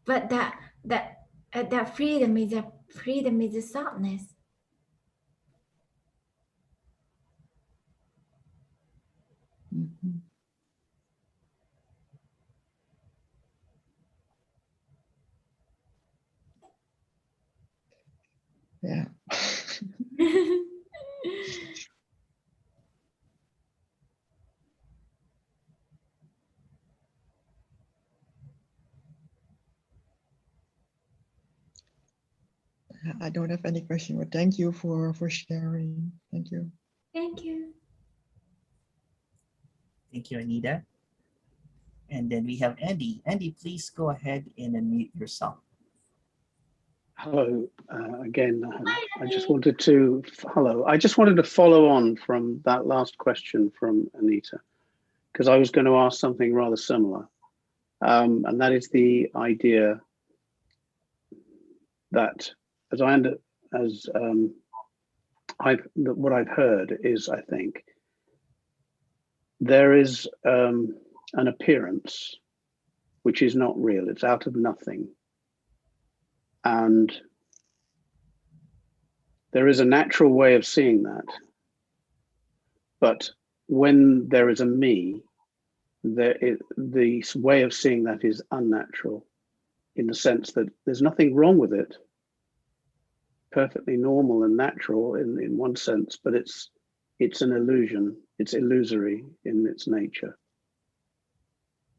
But that freedom is a sadness. Yeah. I don't have any question, but thank you for sharing. Thank you. Thank you. Thank you, Anita. And then we have Andy. Andy, please go ahead and unmute yourself. Hello again. I just wanted to follow on from that last question from Anita, because I was going to ask something rather similar, and that is the idea that what I've heard is, I think there is an appearance which is not real. It's out of nothing. And there is a natural way of seeing that. But when there is a me, the way of seeing that is unnatural, in the sense that there's nothing wrong with it. Perfectly normal and natural in one sense, but it's an illusion. It's illusory in its nature.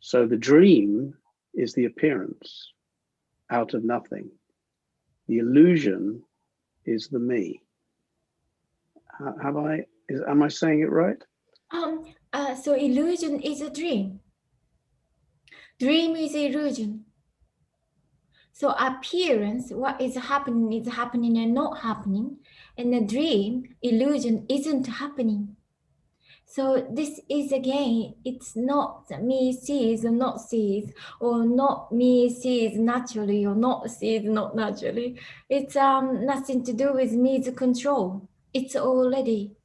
So the dream is the appearance out of nothing. The illusion is the me. Am I saying it right? So illusion is a dream. Dream is illusion. So appearance, what is happening and not happening. And the dream, illusion isn't happening. So this is again, it's not me sees or not sees, or not me sees naturally or not sees not naturally. It's nothing to do with me's control. It's already.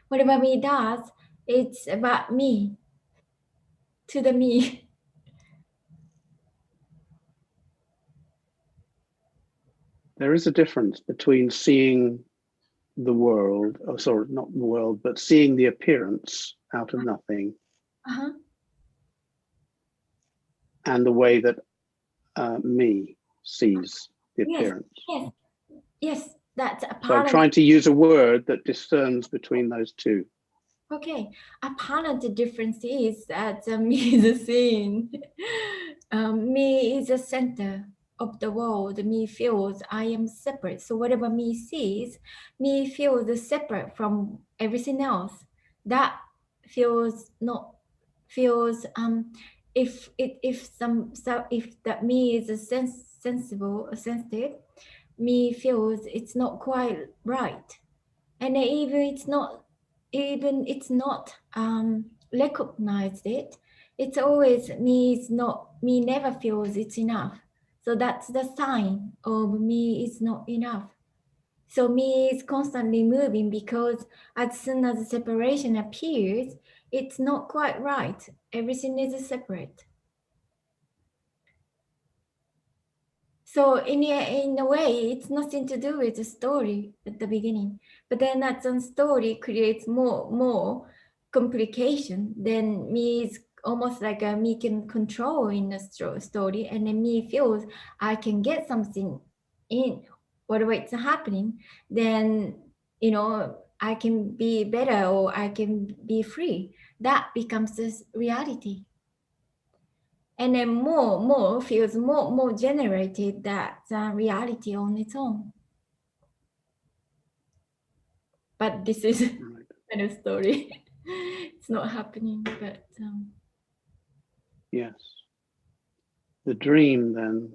Whatever me does, it's about me, to the me. There is a difference between seeing the world, oh, sorry, not the world, but seeing the appearance out of nothing, and the way that me sees the appearance. Yes, that's a part. So I'm trying to use a word that discerns between those two. Okay, apparent difference is that me is seen. Me is the center of the world. Me feels I am separate. So whatever me sees, me feels separate from everything else. That feels not feels if that me is a sensitive, me feels it's not quite right, and even it's not recognized it. It's always me never feels it's enough. So that's the sign of me is not enough. So me is constantly moving, because as soon as separation appears, it's not quite right. Everything is separate. So in a way, it's nothing to do with the story at the beginning. But then that story creates more complication. Then me is almost like me can control in the story, and then me feels I can get something in whatever it's happening. Then I can be better, or I can be free. That becomes this reality. And then more feels more generated that reality on its own. But this is kind of story. It's not happening, but yes. The dream then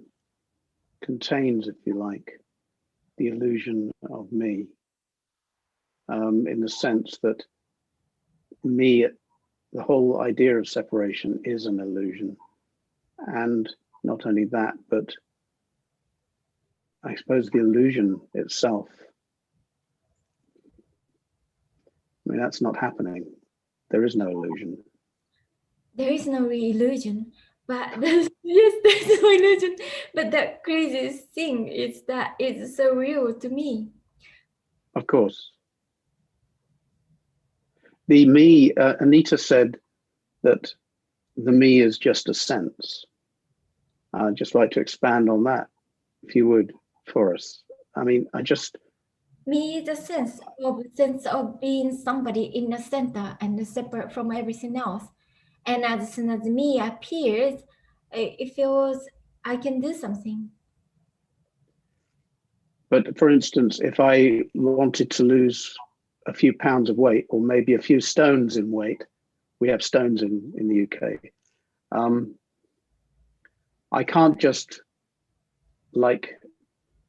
contains, if you like, the illusion of me, in the sense that me, the whole idea of separation is an illusion. And not only that, but I suppose the illusion itself, I mean, that's not happening. There is no illusion. There is no illusion, but there's no illusion. But the craziest thing is that it's so real to me. Of course. The me, Anita said that the me is just a sense. I'd just like to expand on that, if you would, for us. I mean, Me is a sense of being somebody in the center and separate from everything else. And as soon as me appears, it feels I can do something. But for instance, if I wanted to lose a few pounds of weight, or maybe a few stones in weight, we have stones in the UK. I can't just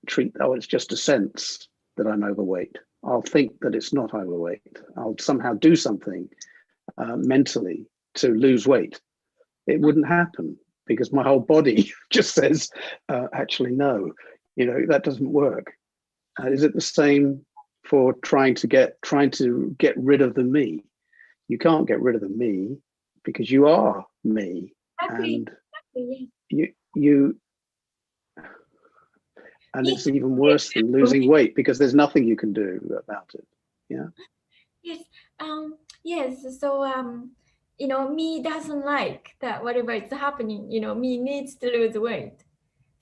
treat, oh, it's just a sense that I'm overweight. I'll think that it's not overweight. I'll somehow do something mentally to lose weight. It wouldn't happen, because my whole body just says, actually, no, that doesn't work. Is it the same for trying to get rid of the me? You can't get rid of the me, because you are me. Exactly. And you and it's even worse than losing weight because there's nothing you can do about it. Yeah. Yes. Yes. So me doesn't like that whatever is happening. Me needs to lose weight.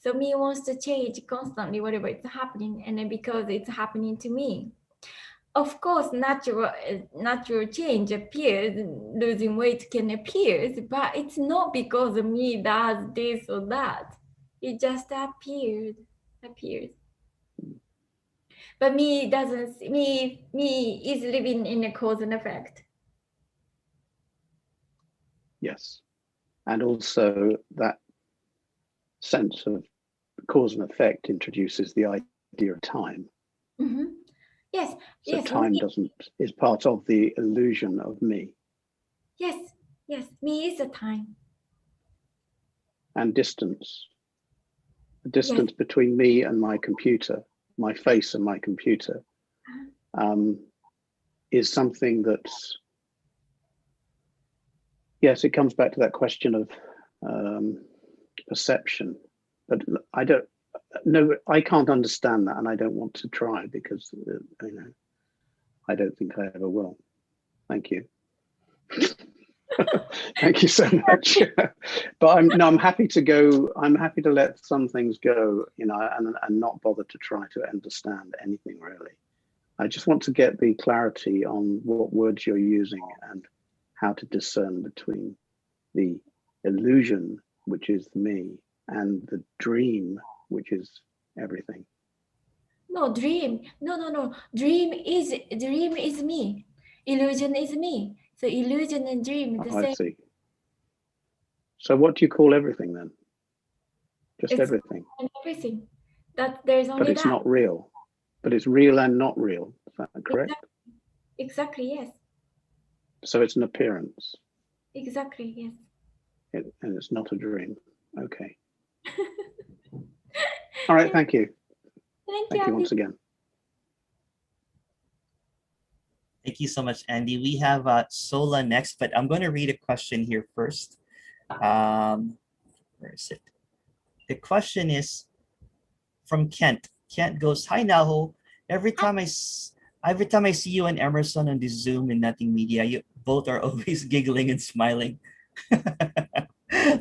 So me wants to change constantly whatever is happening, and then because it's happening to me. Of course, natural change appears. Losing weight can appear, but it's not because of me does this or that. It just appears. But me doesn't. Me is living in a cause and effect. Yes. And also that sense of cause and effect introduces the idea of time. Mm-hmm. Yes. So yes. time is part of the illusion of me. Yes. Yes. Me is a time. And distance. The distance between me and my computer, my face and my computer, is something that's, yes, it comes back to that question of perception. But I can't understand that, and I don't want to try because I don't think I ever will. Thank you. Thank you so much. But I'm happy to go. I'm happy to let some things go, and not bother to try to understand anything really. I just want to get the clarity on what words you're using and how to discern between the illusion, which is me, and the dream, which is everything. No, dream. No. Dream is me. Illusion is me. So illusion and dream the same. I see. So what do you call everything then? Just It's everything. Everything. That there's only But it's that. not real. But it's real and not real. Is that correct? Exactly, yes. So it's an appearance. Exactly, yes. And it's not a dream. Okay. All right, thank you. Thank you once again. Thank you so much, Andy. We have Sola next, but I'm going to read a question here first. Where is it? The question is from Kent. Kent goes, "Hi Naho. Every time I see you and Emerson on the Zoom in Nothing Media, you both are always giggling and smiling.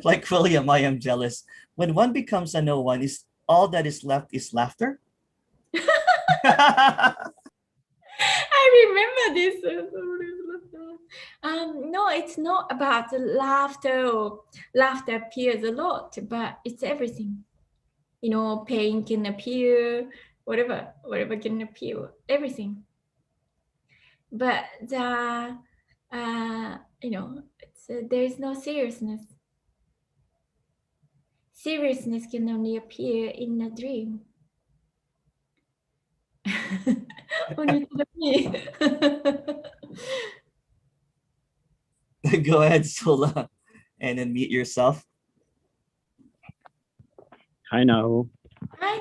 Like William, I am jealous. When one becomes a no one, is all that is left is laughter?" I remember this. No, it's not about laughter. Laughter appears a lot, but it's everything. Pain can appear, whatever can appear, everything. But there is no seriousness. Seriousness can only appear in a dream. Only to me. Go ahead, Sola, and unmute yourself. Hi, Naho. Hi.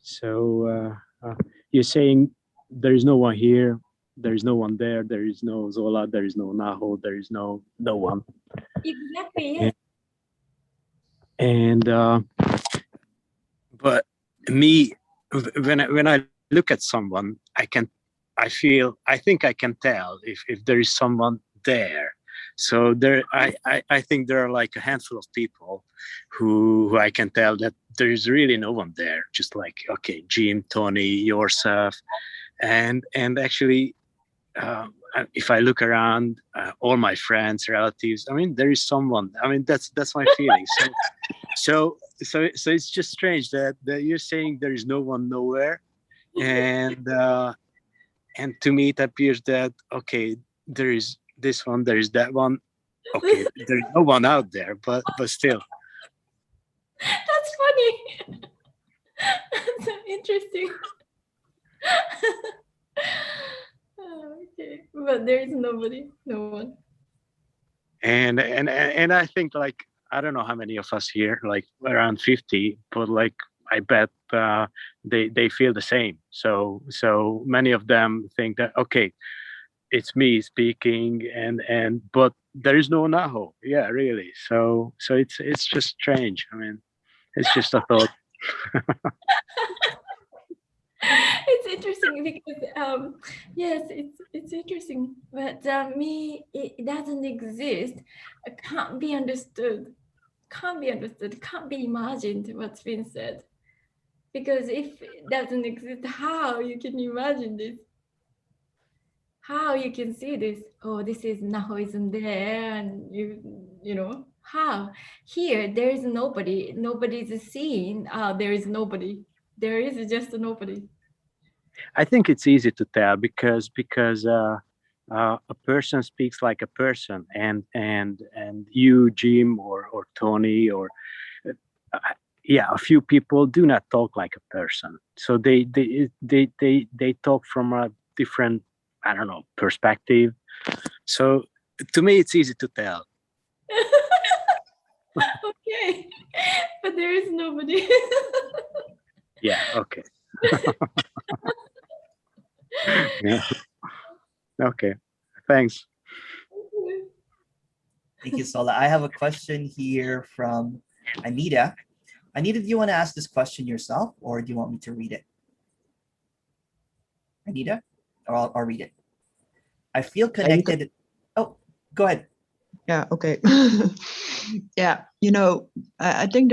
So you're saying there is no one here, there is no one there, there is no Zola, there is no Naho, there is no one. Exactly, yes. And but me, when I look at someone, I think I can tell if there is someone there. So I think there are like a handful of people who I can tell that there is really no one there. Just like, okay, Jim, Tony, yourself, and actually, if I look around, all my friends, relatives, I mean, there is someone. I mean, that's my feeling. So it's just strange that you're saying there is no one nowhere, and to me it appears that, okay, there is this one, there is that one, okay, there's no one out there, but still. That's funny. That's interesting. Okay, but there is nobody, no one. And I think, like, I don't know how many of us here, like around 50, but like I bet they feel the same. So many of them think that, okay, it's me speaking, but there is no Naho. Yeah, really. So it's just strange. I mean, it's just a thought. It's interesting because yes, it's interesting, but me, it doesn't exist. It can't be understood. Can't be understood. Can't be imagined. What's been said. Because if it doesn't exist, how you can imagine this? How you can see this? Oh, this is Naho isn't there, and you know how? Here there is nobody. Nobody is seen. There is nobody. There is just a nobody. I think it's easy to tell because a person speaks like a person, and you, Jim, or Tony, or uh, yeah, a few people do not talk like a person. So they talk from a different, I don't know, perspective. So to me, it's easy to tell. Okay, but there is nobody. Yeah. Okay. Yeah. Okay. Thanks. Thank you, Sola. I have a question here from Anita. Anita, do you want to ask this question yourself, or do you want me to read it? Anita, or I'll read it. I feel connected. Oh, go ahead. Yeah, okay. Yeah, I think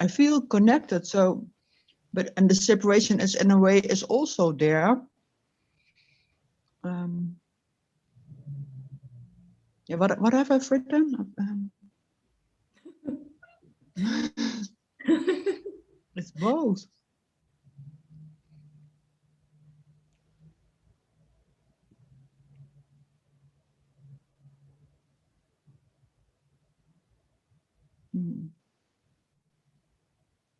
I feel connected. So, and the separation is in a way is also there. Yeah, what have I written? It's both.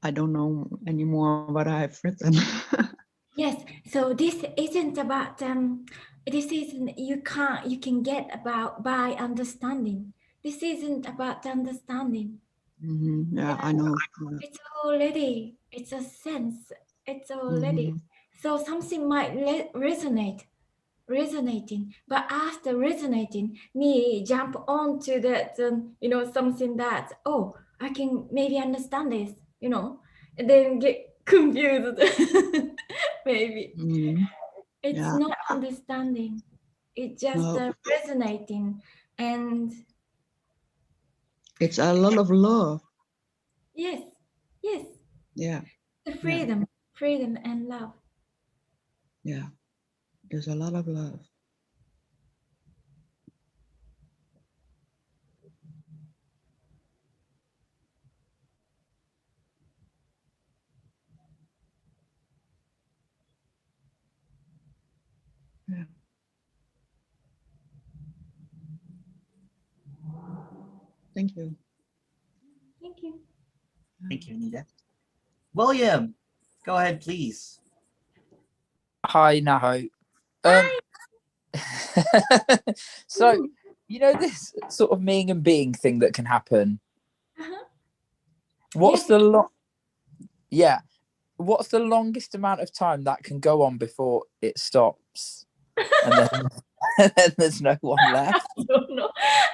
I don't know anymore what I have written. Yes, so this isn't about this isn't you can get about by understanding. This isn't about understanding. Yeah, I know. It's already, it's a sense. It's already. So something might resonating, but after resonating, me jump onto that something that, oh, I can maybe understand this, and then get confused. Maybe it's Yeah. not understanding, it's just No. resonating, and It's a lot of love. yes, Yeah. the freedom and love. Yeah, there's a lot of love. Yeah. Thank you. Thank you. Thank you, Anita. William, go ahead, please. Hi, Naho. So, this sort of meaning and being thing that can happen. What's yes. Yeah. What's the longest amount of time that can go on before it stops? And then, and then there's no one left? I don't know.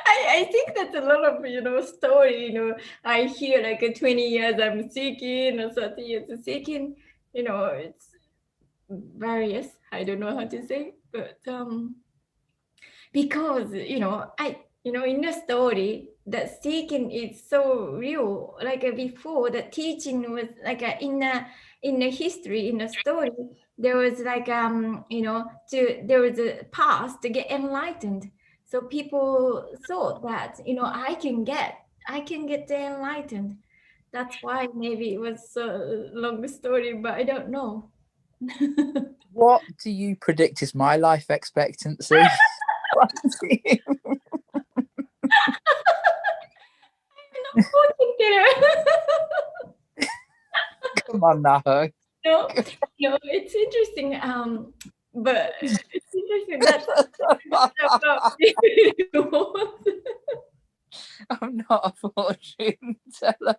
I think that's a lot of, story, I hear like 20 years I'm seeking or 30 years seeking, it's various. I don't know how to say, but because in the story that seeking is so real, like before the teaching was like in the history, in the story, there was like there was a path to get enlightened. So people thought that I can get the enlightened. That's why maybe it was a long story, but I don't know. What do you predict is my life expectancy? Come on, Naho. No, it's interesting. But it's interesting that I'm not a fortune teller.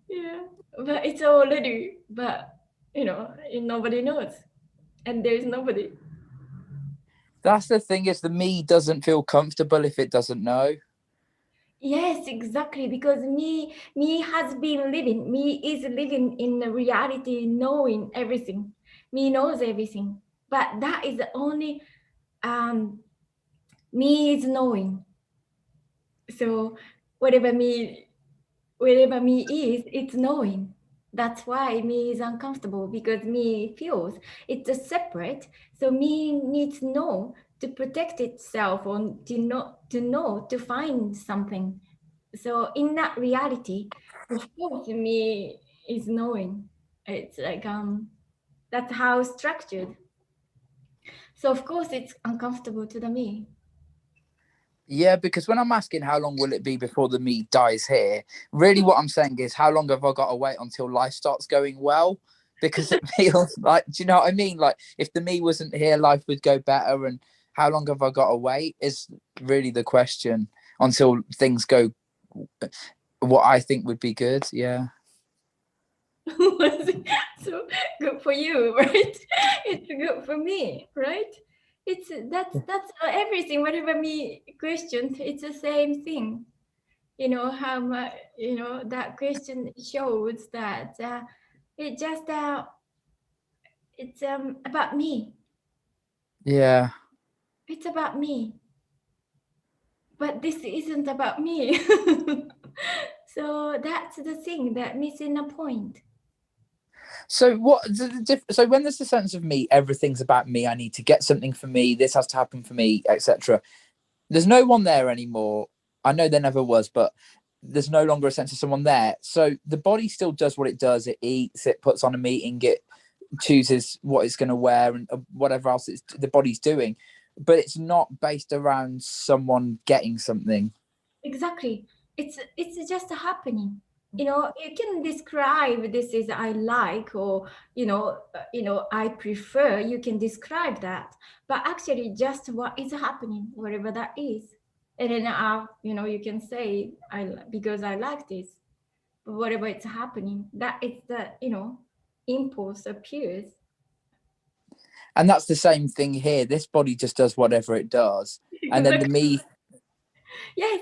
Yeah, but it's already, but nobody knows, and there's nobody. That's the thing, is the me doesn't feel comfortable if it doesn't know. Yes, exactly. Because me is living in the reality, knowing everything. Me knows everything, but that is the only me is knowing. So whatever me is, it's knowing. That's why me is uncomfortable, because me feels it's a separate. So me needs to know to protect itself, or to find something. So in that reality, of course, me is knowing. It's like that's how it's structured. So of course it's uncomfortable to the me. Yeah, because when I'm asking how long will it be before the me dies here, really what I'm saying is, how long have I got to wait until life starts going well? Because it feels like, do you know what I mean? Like, if the me wasn't here, life would go better. And how long have I got to wait is really the question, until things go what I think would be good. Yeah. So good for you, right? It's good for me, right? That's everything. Whatever me questions, it's the same thing. You know how much, that question shows that it just it's about me. Yeah. It's about me, but this isn't about me. So that's the thing that missing a point. So what? So when there's the sense of me, everything's about me. I need to get something for me. This has to happen for me, etc. There's no one there anymore. I know there never was, but there's no longer a sense of someone there. So the body still does what it does. It eats. It puts on a meeting. It chooses what it's going to wear and whatever else the body's doing. But it's not based around someone getting something. Exactly. It's just happening. You can describe this as I like, or I prefer. You can describe that, but actually just what is happening, whatever that is. And then you can say because I like this, but whatever it's happening, that is the impulse appears. And that's the same thing here. This body just does whatever it does. And then the me. Yes.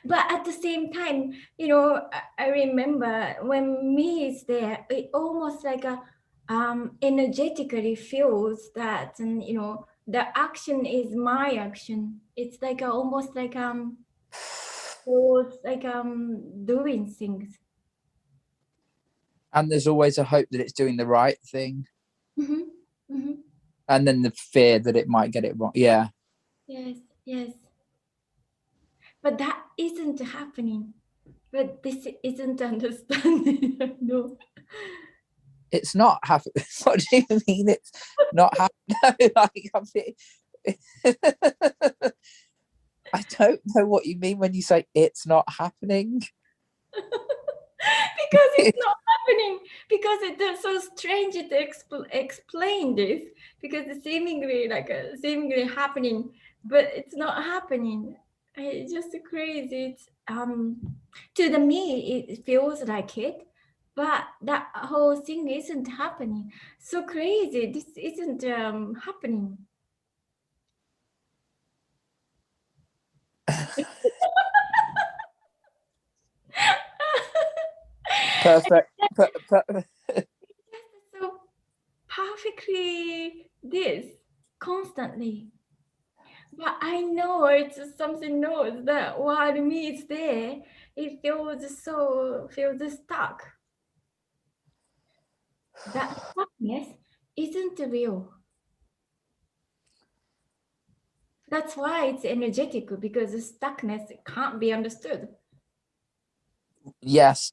But at the same time, I remember when me is there, it almost like a energetically feels that, and the action is my action. It's like almost like feels like doing things. And there's always a hope that it's doing the right thing. Mm-hmm. Mm-hmm. And then the fear that it might get it wrong. Yeah. Yes. But that isn't happening. But this isn't understanding. No. It's not happening. What do you mean it's not happening? I don't know what you mean when you say it's not happening. Because it's not happening. Because it's so strange to explain this. Because it's seemingly happening, but it's not happening. It's just crazy. It's to the me it feels like it, but that whole thing isn't happening. So crazy. This isn't happening. Perfect. So perfectly this constantly. But I know it's something knows that while me is there, it feels stuck. That stuckness isn't real. That's why it's energetic, because the stuckness can't be understood. Yes.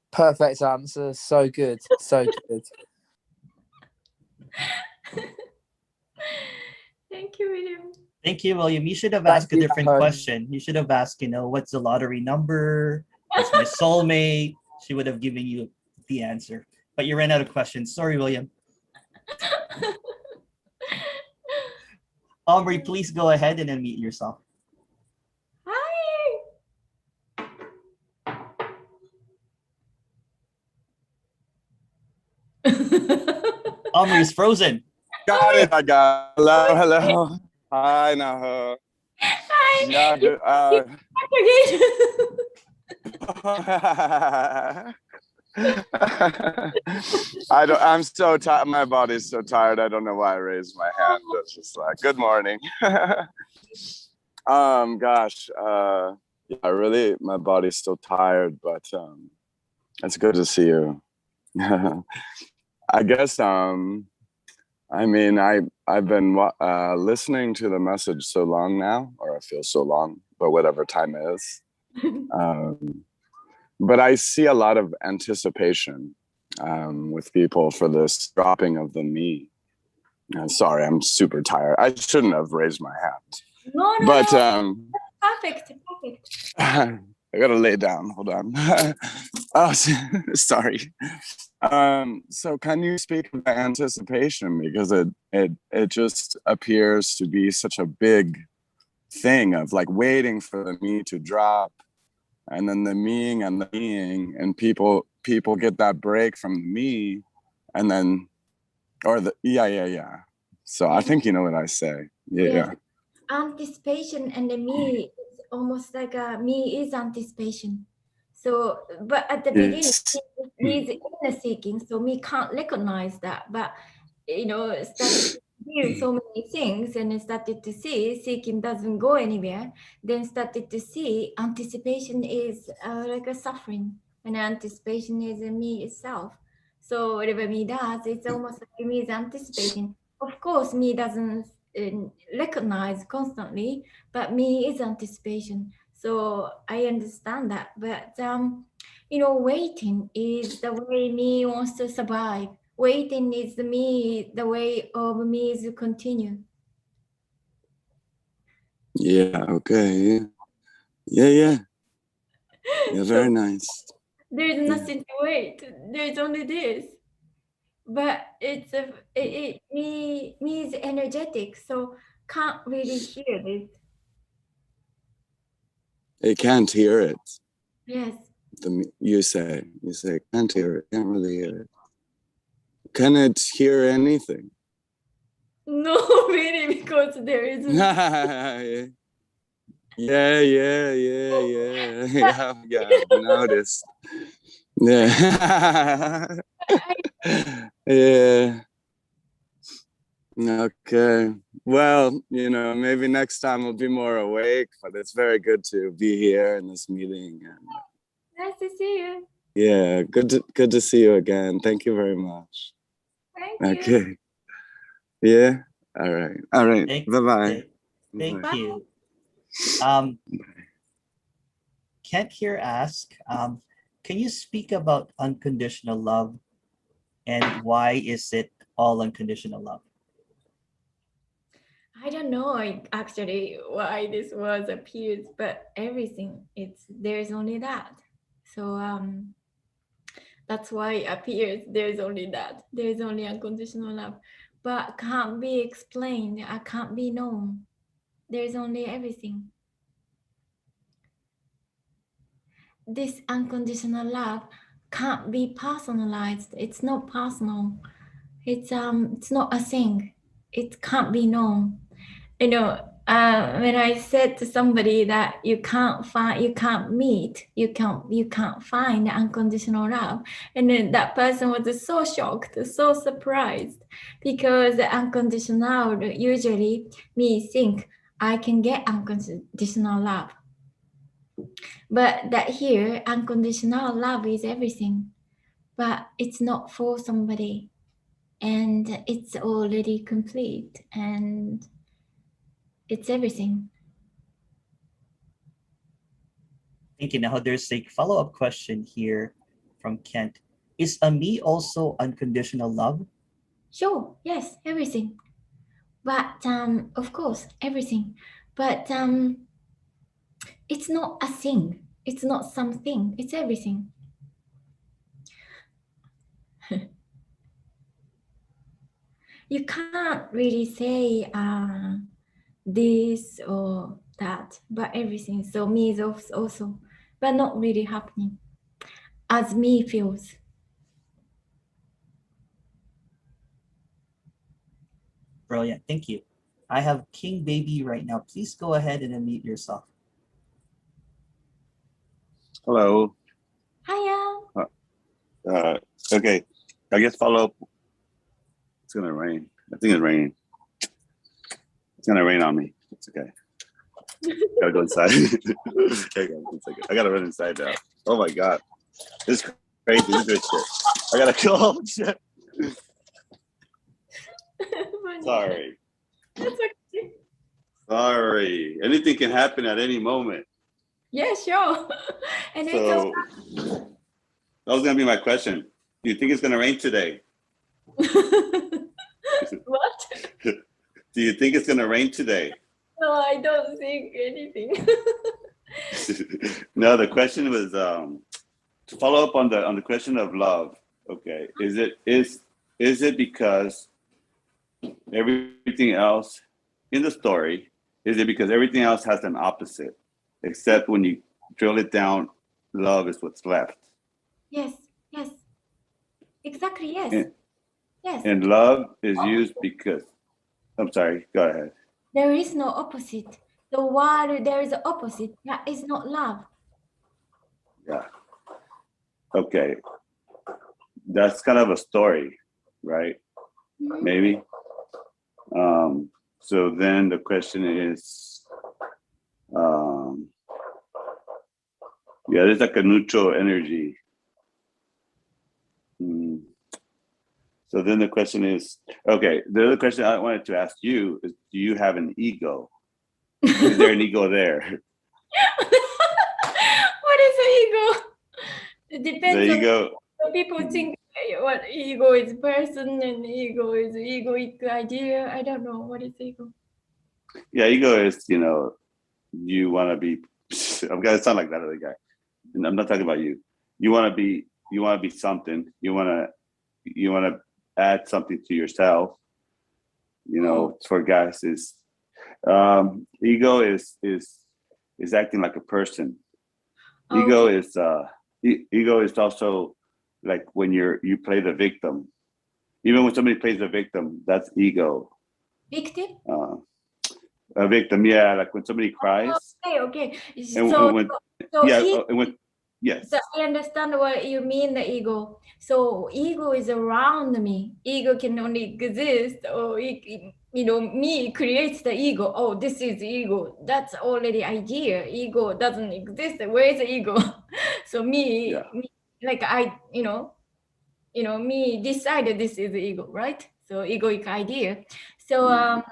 Perfect answer. So good. So good. Thank you, William. Thank you, William. You should have asked a different question. You should have asked, what's the lottery number? What's my soulmate? She would have given you the answer. But you ran out of questions. Sorry, William. Aubrey, please go ahead and unmute yourself. Hi. Aubrey is frozen. Got it. I got it. Hello, hello. Hi, Naho. Hi. Yeah, good. I'm so tired. My body's so tired. I don't know why I raised my hand. It's just like, good morning. Gosh, yeah, really, my body's still tired, but it's good to see you. I guess, I mean, I've been listening to the message so long now, or I feel so long, but whatever time is. But I see a lot of anticipation with people for this dropping of the me. Sorry, I'm super tired. I shouldn't have raised my hand. No, But no. Perfect. I gotta lay down. Hold on. Oh, sorry. So can you speak of the anticipation, because it just appears to be such a big thing of like waiting for the me to drop, and then the meing and the being, and people get that break from the me, and then or the yeah. So I think you know what I say. Yeah. Anticipation and the me is almost like a me is anticipation. So, but at the beginning, me is inner seeking, so me can't recognize that. But started to hear so many things, and I started to see seeking doesn't go anywhere. Then started to see anticipation is like a suffering, and anticipation is a me itself. So whatever me does, it's almost like me is anticipating. Of course, me doesn't recognize constantly, but me is anticipation. So I understand that. But waiting is the way me wants to survive. Waiting is the way of me is to continue. Yeah. Okay. Yeah. Very nice. There's nothing to wait. There's only this. But me is energetic, so can't really hear it. They can't hear it. Yes. You say can't hear it. Can't really hear it. Can it hear anything? No, really, because there isn't. Yeah. I've noticed. Yeah. Yeah. Okay. Well, maybe next time we'll be more awake, but it's very good to be here in this meeting. Nice to see you. Yeah, good to see you again. Thank you very much. Thank you. Okay. Yeah. All right. Bye-bye. Thank you. Kent here ask, can you speak about unconditional love, and why is it all unconditional love? I don't know actually why this was appears, but everything there's only that. So that's why it appears there's only that. There's only unconditional love, but can't be explained. I can't be known. There's only everything. This unconditional love can't be personalized. It's not personal. It's not a thing. It can't be known. When I said to somebody that you can't find unconditional love, and then that person was so shocked, so surprised, because the unconditional usually me think I can get unconditional love, but that here unconditional love is everything, but it's not for somebody, and it's already complete, and it's everything. Thank you. Now there's a follow-up question here from Kent. Is a me also unconditional love? Sure, yes, everything. But of course, everything. But it's not a thing. It's not something. It's everything. You can't really say this or that, but everything. So me is also, but not really happening as me feels. brilliant. Thank you. I have King Baby right now. Please go ahead and unmute yourself. Hello. Hiya. Okay. I guess follow up. It's gonna rain. I think it's raining. It's gonna rain on me. It's okay. Gotta go inside. Okay, guys, 1 second. I gotta run inside now. Oh my god. This is crazy. This is shit. I gotta kill all the shit. Sorry. That's okay. Sorry. Anything can happen at any moment. Yeah, sure. And it's So that was gonna be my question. Do you think it's gonna rain today? what? Do you think it's gonna rain today? No, I don't think anything. No, the question was to follow up on the question of love. Okay, is it because everything else in the story, is it because everything else has an opposite, except when you drill it down, love is what's left? Yes, yes. Exactly, yes. Yes. And love is used because, I'm sorry, go ahead. There is no opposite. So while there is an opposite, that is not love. Yeah. Okay. That's kind of a story, right? Mhm. Maybe. So then the question is, there's like a neutral energy. So then the question is, okay, the other question I wanted to ask you is, do you have an ego? Is there an ego there? What is the ego? It depends The on ego, what people think what ego is person and ego is egoic idea. I don't know what is ego. yeah, ego is, you want to be, I'm going to sound like that other guy. And I'm not talking about you. You want to be something. You want to add something to yourself. For guys is, ego is acting like a person. Ego is ego is also like when you play the victim. Even when somebody plays the victim, that's ego. Victim? A victim, yeah, like when somebody cries. Okay. And yes. So I understand what you mean, the ego. So ego is around me. Ego can only exist, or me creates the ego. Oh, this is ego. That's already idea. Ego doesn't exist. Where is the ego? So me, like me decided this is the ego, right? So egoic idea. So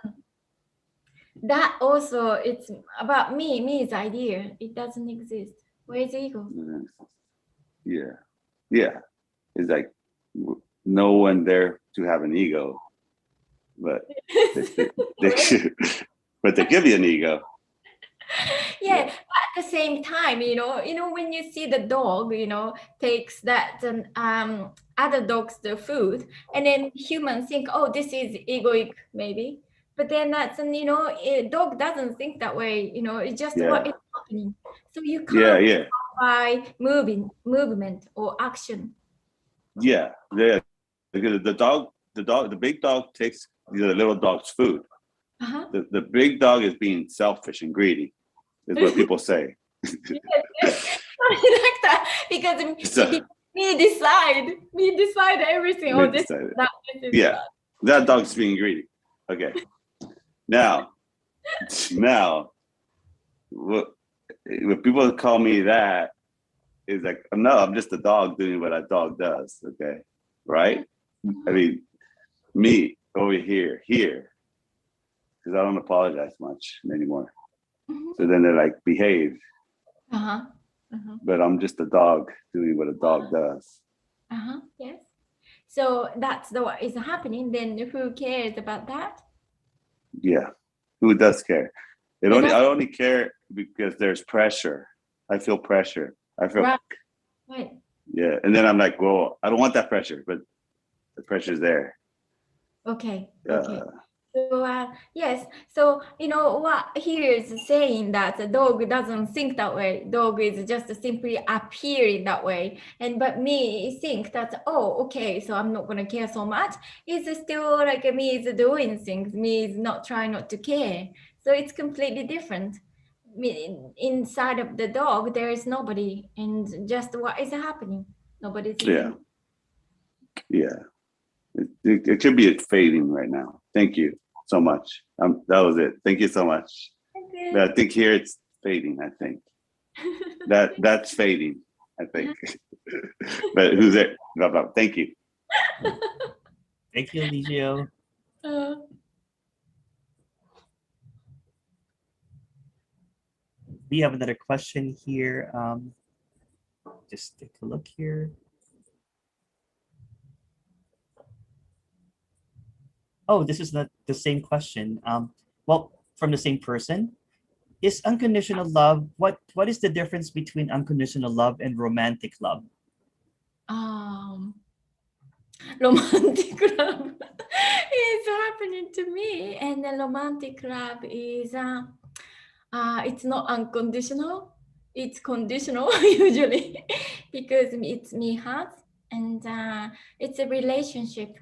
that also, it's about me. Me is idea. It doesn't exist. Where is the ego? Yeah. It's like no one there to have an ego, but but they give you an ego. Yeah, but at the same time, when you see the dog, takes that other dogs the food, and then humans think, oh, this is egoic, maybe. But then that's, a dog doesn't think that way, it's just what is happening. So you can't by movement or action. Yeah. Because the big dog takes the little dog's food. The big dog is being selfish and greedy, is what people say. Yes. Like that, because me decide everything. Oh, this is that. This is that dog's being greedy. Okay. Now, when people call me that, is like, no, I'm just a dog doing what a dog does. Okay, right? I mean, me over here, because I don't apologize much anymore. So then they're like, behave. But I'm just a dog doing what a dog does. Yes. So that's what is happening. Then who cares about that? Yeah, who does care? I only care because there's pressure. I feel pressure. I feel right. Yeah, and then I'm like, well, I don't want that pressure, but the pressure's there. Okay. So yes, so you know what here is saying that the dog doesn't think that way. Dog is just simply appearing that way, and but me think that, oh, okay, so I'm not gonna care so much. It's still like me is doing things. Me is not trying not to care. So it's completely different. Inside of the dog, there is nobody, and just what is happening. Nobody's Yeah, yeah. It should be fading right now. Thank you so much. That was it. Thank you so much. Okay. But I think here it's fading. I think that's fading. I think. But who's it? Blah, blah. Thank you. Thank you, Eligio. We have another question here. Just take a look here. Oh, this is not the same question. Well, from the same person. Is unconditional love, what is the difference between unconditional love and romantic love? Romantic love is happening to me, and the romantic love is it's not unconditional, it's conditional usually because it's me heart, and it's a relationship,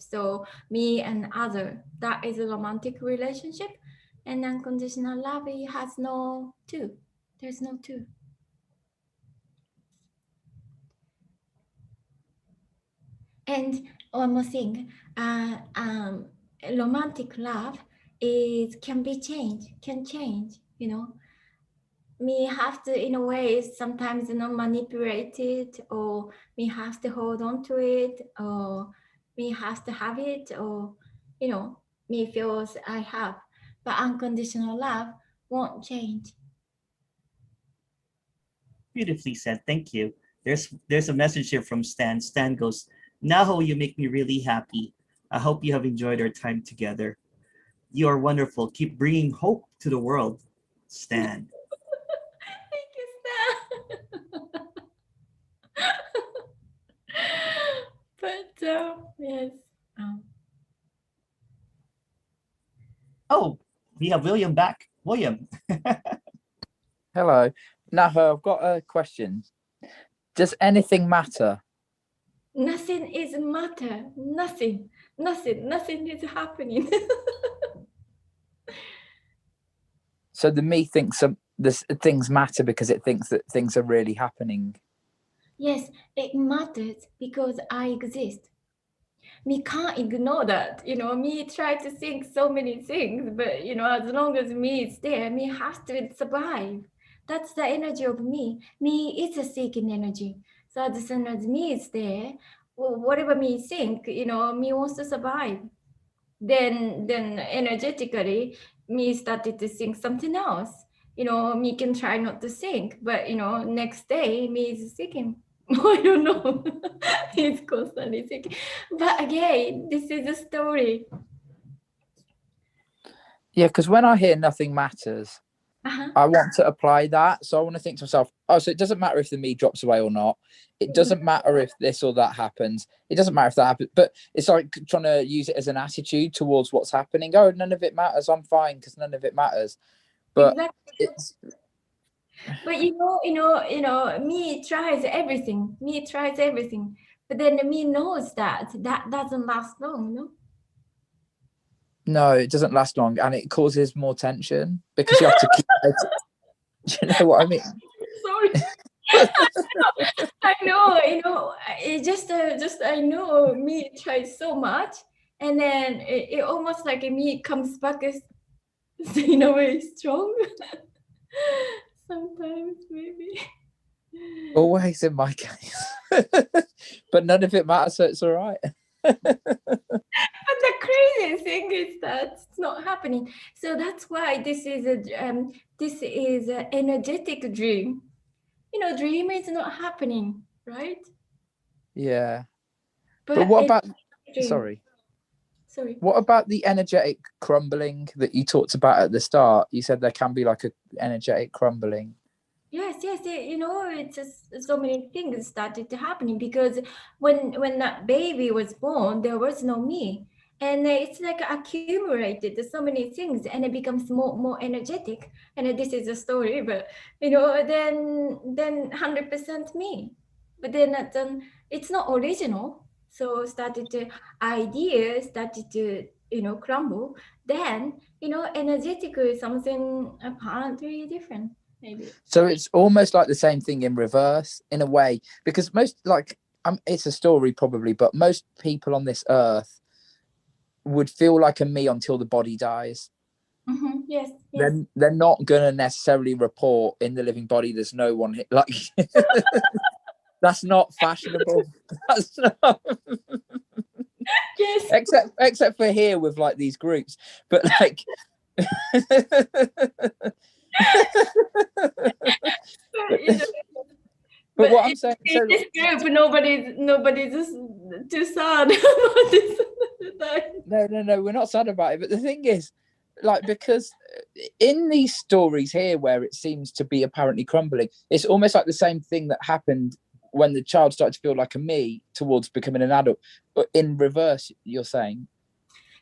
so me and other, that is a romantic relationship. And unconditional love, it has no two, there's no two. And one more thing, romantic love can change, you know. Me have to, in a way, sometimes, you know, manipulate it, or me have to hold on to it, or me have to have it, or, you know, me feels I have. But unconditional love won't change. Beautifully said. Thank you. There's a message here from Stan. Stan goes, Naho, you make me really happy. I hope you have enjoyed our time together. You are wonderful. Keep bringing hope to the world, Stan. Thank you, Stan. But yes. Oh, we have William back. William. Hello. Naho, I've got a question. Does anything matter? Nothing is matter. Nothing is happening. So the me thinks this things matter because it thinks that things are really happening. Yes, it matters because I exist. Me can't ignore that. You know, me try to think so many things, but you know, as long as me is there, me has to survive. That's the energy of me. Me is a seeking energy. So as soon as me is there, well, whatever me think, you know, me wants to survive. Then energetically, me started to think something else. You know, me can try not to think, but you know, next day me is thinking. I don't know. He's constantly thinking. But again, this is a story. Yeah, because when I hear nothing matters, I want to apply that. So I want to think to myself, oh, so it doesn't matter if the me drops away or not. It doesn't matter if this or that happens. It doesn't matter if that happens. But it's like trying to use it as an attitude towards what's happening. Oh, none of it matters. I'm fine because none of it matters. But it's... But you know, me tries everything. Me tries everything. But then me knows that doesn't last long, no? No, it doesn't last long, and it causes more tension because you have to keep. Do you know what I mean? Sorry. I know, you know, it just I know me tries so much, and then it almost like me comes back as in a way strong. Sometimes maybe. Always in my case, but none of it matters, so it's all right. But the crazy thing is that it's not happening. So that's why this is an energetic dream. You know, dream is not happening, right? Yeah. But what about? Sorry. What about the energetic crumbling that you talked about at the start? You said there can be like a energetic crumbling. Yes. You know, it's just so many things started to happening because when that baby was born, there was no me, and it's like accumulated so many things, and it becomes more energetic. And this is a story, but then 100% me. But then it's not original. So started to ideas started to crumble. Then energetically something apparently different maybe. So it's almost like the same thing in reverse in a way, because most it's a story probably, but most people on this earth would feel like a me until the body dies. Mm-hmm. Yes. They're not gonna necessarily report in the living body. There's no one like that's not fashionable. That's not. Yes. Except for here with like these groups, but like. But what I'm saying, in this group, nobody's too sad about this. No, we're not sad about it. But the thing is, like, because in these stories here, where it seems to be apparently crumbling, it's almost like the same thing that happened when the child started to feel like a me towards becoming an adult. But in reverse, you're saying.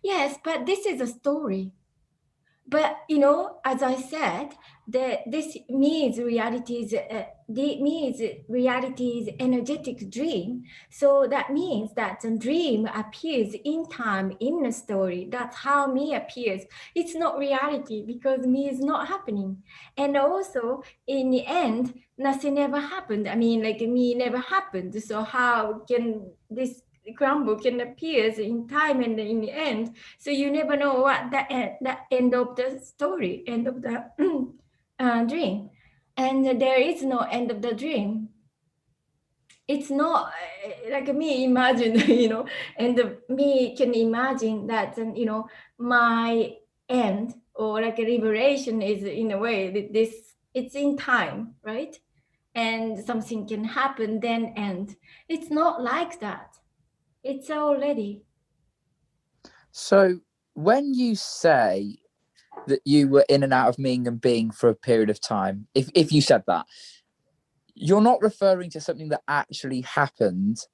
Yes, but this is a story. But as I said, this means reality is energetic dream. So that means that the dream appears in time in the story. That's how me appears. It's not reality because me is not happening. And also in the end, nothing ever happened. I mean, like me never happened. So how can this crumble can appear in time and in the end? So you never know what the end of the story, end of the dream. And there is no end of the dream. It's not like me imagine, and me can imagine that, my end or like a liberation is in a way that it's in time, right? And something can happen then end. It's not like that. It's already. So when you say that you were in and out of being and being for a period of time, if you said that, you're not referring to something that actually happened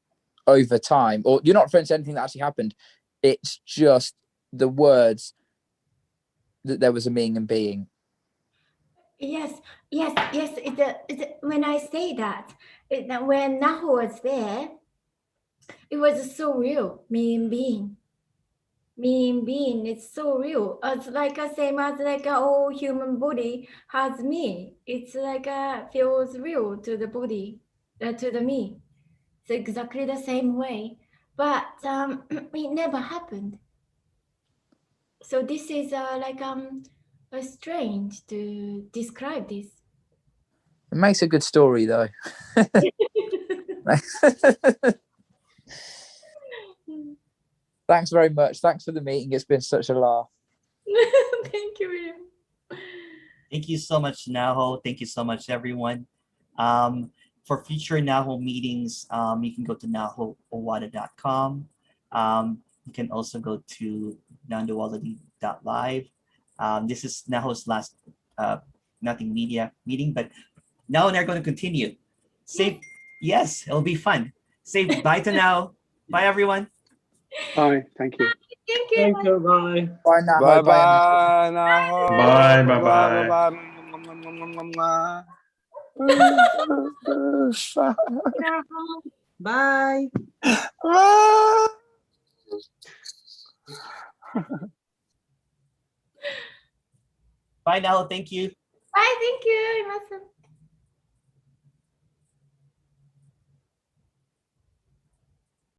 over time, or you're not referring to anything that actually happened. It's just the words that there was a being and being. Yes. When I say that, when Naho was there, it was so real. Me and being, it's so real. It's like a same as like a whole human body has me. It's like feels real to the body, to the me. It's exactly the same way, but it never happened. So this is strange to describe this. It makes a good story, though. Thanks very much. Thanks for the meeting. It's been such a laugh. Thank you, William. Thank you so much, Naho. Thank you so much, everyone. For future Naho meetings, you can go to nahoowada.com. You can also go to nandowallaby.live. This is Naho's last Nothing Media meeting, but now and they're going to continue. Say yes, it'll be fun. Say bye to now. Bye, everyone. Bye. Thank you. Thank you. Thank you. Bye. Bye, Naho. Bye bye, Naho. Bye, bye, Bye bye. Bye. Bye. Bye now. Thank you. Bye. Thank you.